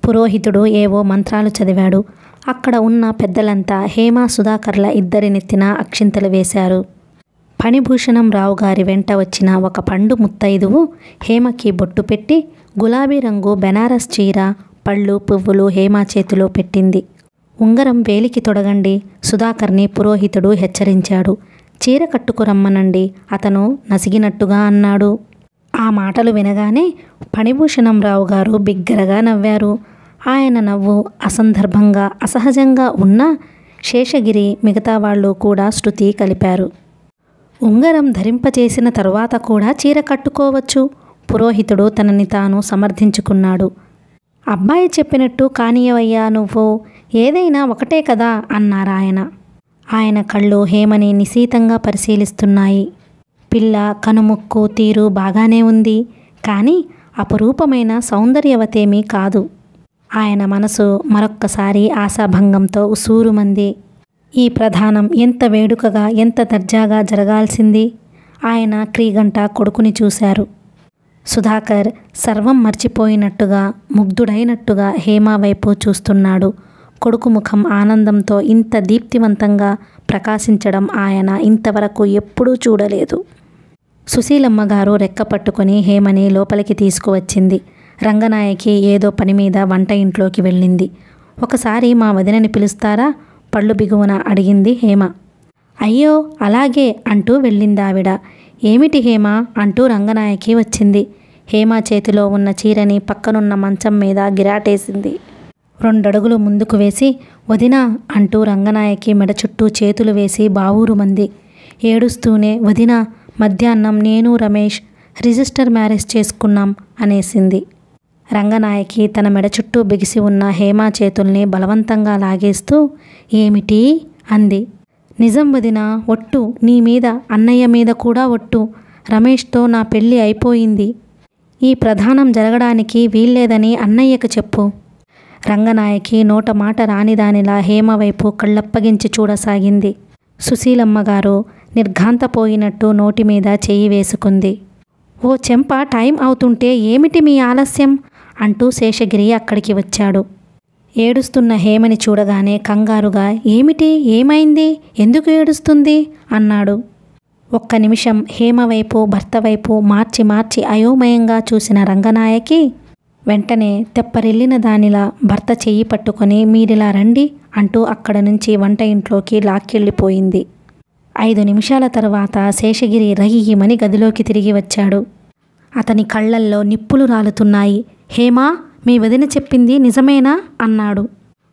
పురోహితుడు ఏవో మంత్రాలు చదివాడు. అక్కడ ఉన్న పెద్దలంతా హేమ సుధాకర్ల ఇద్దరి నెత్తిన అక్షింతలు వేశారు. ఫణిభూషణం రావు గారి వెంట వచ్చిన ఒక పండు ముత్తైదువు హేమకి బొట్టు పెట్టి గులాబీ రంగు బెనారస్ చీర, పళ్ళు, పువ్వులు హేమ చేతిలో పెట్టింది. ఉంగరం వేలికి తొడగండి సుధాకర్ని పురోహితుడు హెచ్చరించాడు. చీర కట్టుకురమ్మనండి అతను నసిగినట్టుగా అన్నాడు. ఆ మాటలు వినగానే ఫణిభూషణం రావు గారు బిగ్గరగా నవ్వారు. ఆయన నవ్వు అసందర్భంగా, అసహజంగా ఉన్న శేషగిరి మిగతా వాళ్ళు కూడా శృతి కలిపారు. ఉంగరం ధరింపచేసిన తరువాత కూడా చీర కట్టుకోవచ్చు. పురోహితుడు తనని తాను సమర్థించుకున్నాడు. అబ్బాయి చెప్పినట్టు కానియవయ్యా నువ్వు, ఏదైనా ఒకటే కదా అన్నారాయన. ఆయన కళ్ళు హేమని నిశీతంగా పరిశీలిస్తున్నాయి. పిల్ల కనుముక్కు తీరు బాగానే ఉంది, కానీ అపురూపమైన సౌందర్యవతేమీ కాదు. ఆయన మనసు మరొక్కసారి ఆశాభంగంతో ఉసూరుమంది. ఈ ప్రధానం ఎంత వేడుకగా, ఎంత దర్జాగా జరగాల్సింది. ఆయన క్రీగంట కొడుకుని చూశారు. సుధాకర్ సర్వం మర్చిపోయినట్టుగా, ముగ్ధుడైనట్టుగా హేమ వైపు చూస్తున్నాడు. కొడుకు ముఖం ఆనందంతో ఇంత దీప్తివంతంగా ప్రకాశించడం ఆయన ఇంతవరకు ఎప్పుడూ చూడలేదు. సుశీలమ్మ గారు రెక్క పట్టుకొని హేమని లోపలికి తీసుకువచ్చింది. రంగనాయకి ఏదో పని మీద వంట ఇంట్లోకి వెళ్ళింది. ఒకసారి మా వదినని పిలుస్తారా? పళ్ళు బిగువన అడిగింది హేమ. అయ్యో అలాగే అంటూ వెళ్ళిందావిడ. ఏమిటి హేమ అంటూ రంగనాయకి వచ్చింది. హేమ చేతిలో ఉన్న చీరని పక్కనున్న మంచం మీద గిరాటేసింది. 2 అడుగులు ముందుకు వేసి వదినా అంటూ రంగనాయకి మెడ చుట్టూ చేతులు వేసి బావూరుమంది. ఏడుస్తూనే వదినా, మధ్యాహ్నం నేను రమేష్ రిజిస్టర్ మ్యారేజ్ చేసుకున్నాం అనేసింది. రంగనాయకి తన మెడ చుట్టూ బిగిసి ఉన్న హేమ చేతుల్ని బలవంతంగా లాగేస్తూ ఏమిటి అంది. నిజం వదినా, ఒట్టు, నీ మీద, అన్నయ్య మీద కూడా ఒట్టు. రమేష్తో నా పెళ్ళి అయిపోయింది. ఈ ప్రధానం జరగడానికి వీల్లేదని అన్నయ్యకు చెప్పు. రంగనాయకి నోట మాట రానిదానిలా హేమ వైపు కళ్ళప్పగించి చూడసాగింది. సుశీలమ్మగారు నిర్ఘాంతపోయినట్టు నోటి మీద చెయ్యి వేసుకుంది. ఓ చెంప, టైం అవుతుంటే ఏమిటి మీ ఆలస్యం అంటూ శేషగిరి అక్కడికి వచ్చాడు. ఏడుస్తున్న హేమని చూడగానే కంగారుగా ఏమిటి, ఏమైంది, ఎందుకు ఏడుస్తుంది అన్నాడు. 1 నిమిషం హేమ వైపు భర్త వైపు మార్చి మార్చి అయోమయంగా చూసిన రంగనాయకి వెంటనే తెప్పరిల్లిన దానిలా భర్త చెయ్యి పట్టుకొని మీరిలా రండి అంటూ అక్కడ నుంచి వంట ఇంట్లోకి లాక్కెళ్ళిపోయింది. 5 నిమిషాల తర్వాత శేషగిరి రయ్యిమని గదిలోకి తిరిగి వచ్చాడు. అతని కళ్ళల్లో నిప్పులు రాలుతున్నాయి. హేమా, మీ వదిన చెప్పింది నిజమేనా అన్నాడు.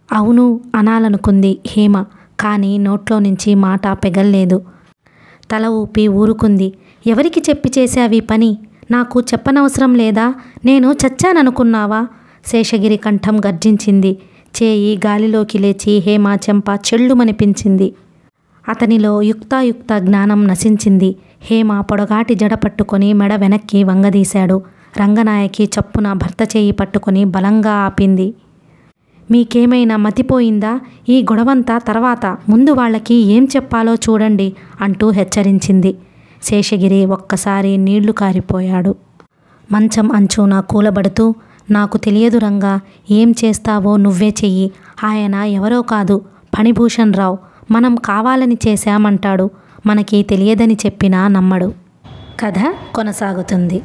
అవును అనాలనుకుంది హేమ, కానీ నోట్లో నుంచి మాట పెగల్లేదు. తల ఊపి ఊరుకుంది. ఎవరికి చెప్పి చేశావి పని? నాకు చెప్పనవసరం లేదా? నేను చచ్చాననుకున్నావా? శేషగిరి కంఠం గర్జించింది. చేయి గాలిలోకి లేచి హేమ చెంప చెళ్ళుమనిపించింది. అతనిలో యుక్తాయుక్త జ్ఞానం నశించింది. హేమ పొడగాటి జడ పట్టుకొని మెడ వెనక్కి వంగదీశాడు. రంగనాయకి చప్పున భర్త చేయి పట్టుకొని బలంగా ఆపింది. మీకేమైనా మతిపోయిందా? ఈ గొడవంతా తర్వాత, ముందు వాళ్ళకి ఏం చెప్పాలో చూడండి అంటూ హెచ్చరించింది. శేషగిరి ఒక్కసారి నీళ్లు కారిపోయాడు. మంచం అంచున కూలబడుతూ నాకు తెలియదు రంగా, ఏం చేస్తావో నువ్వే చెయ్యి. ఆయన ఎవరో కాదు, ఫణిభూషణ్ రావు. మనం కావాలని చేశామంటాడు. మనకి తెలియదని చెప్పినా నమ్మడు. కథ కొనసాగుతుంది.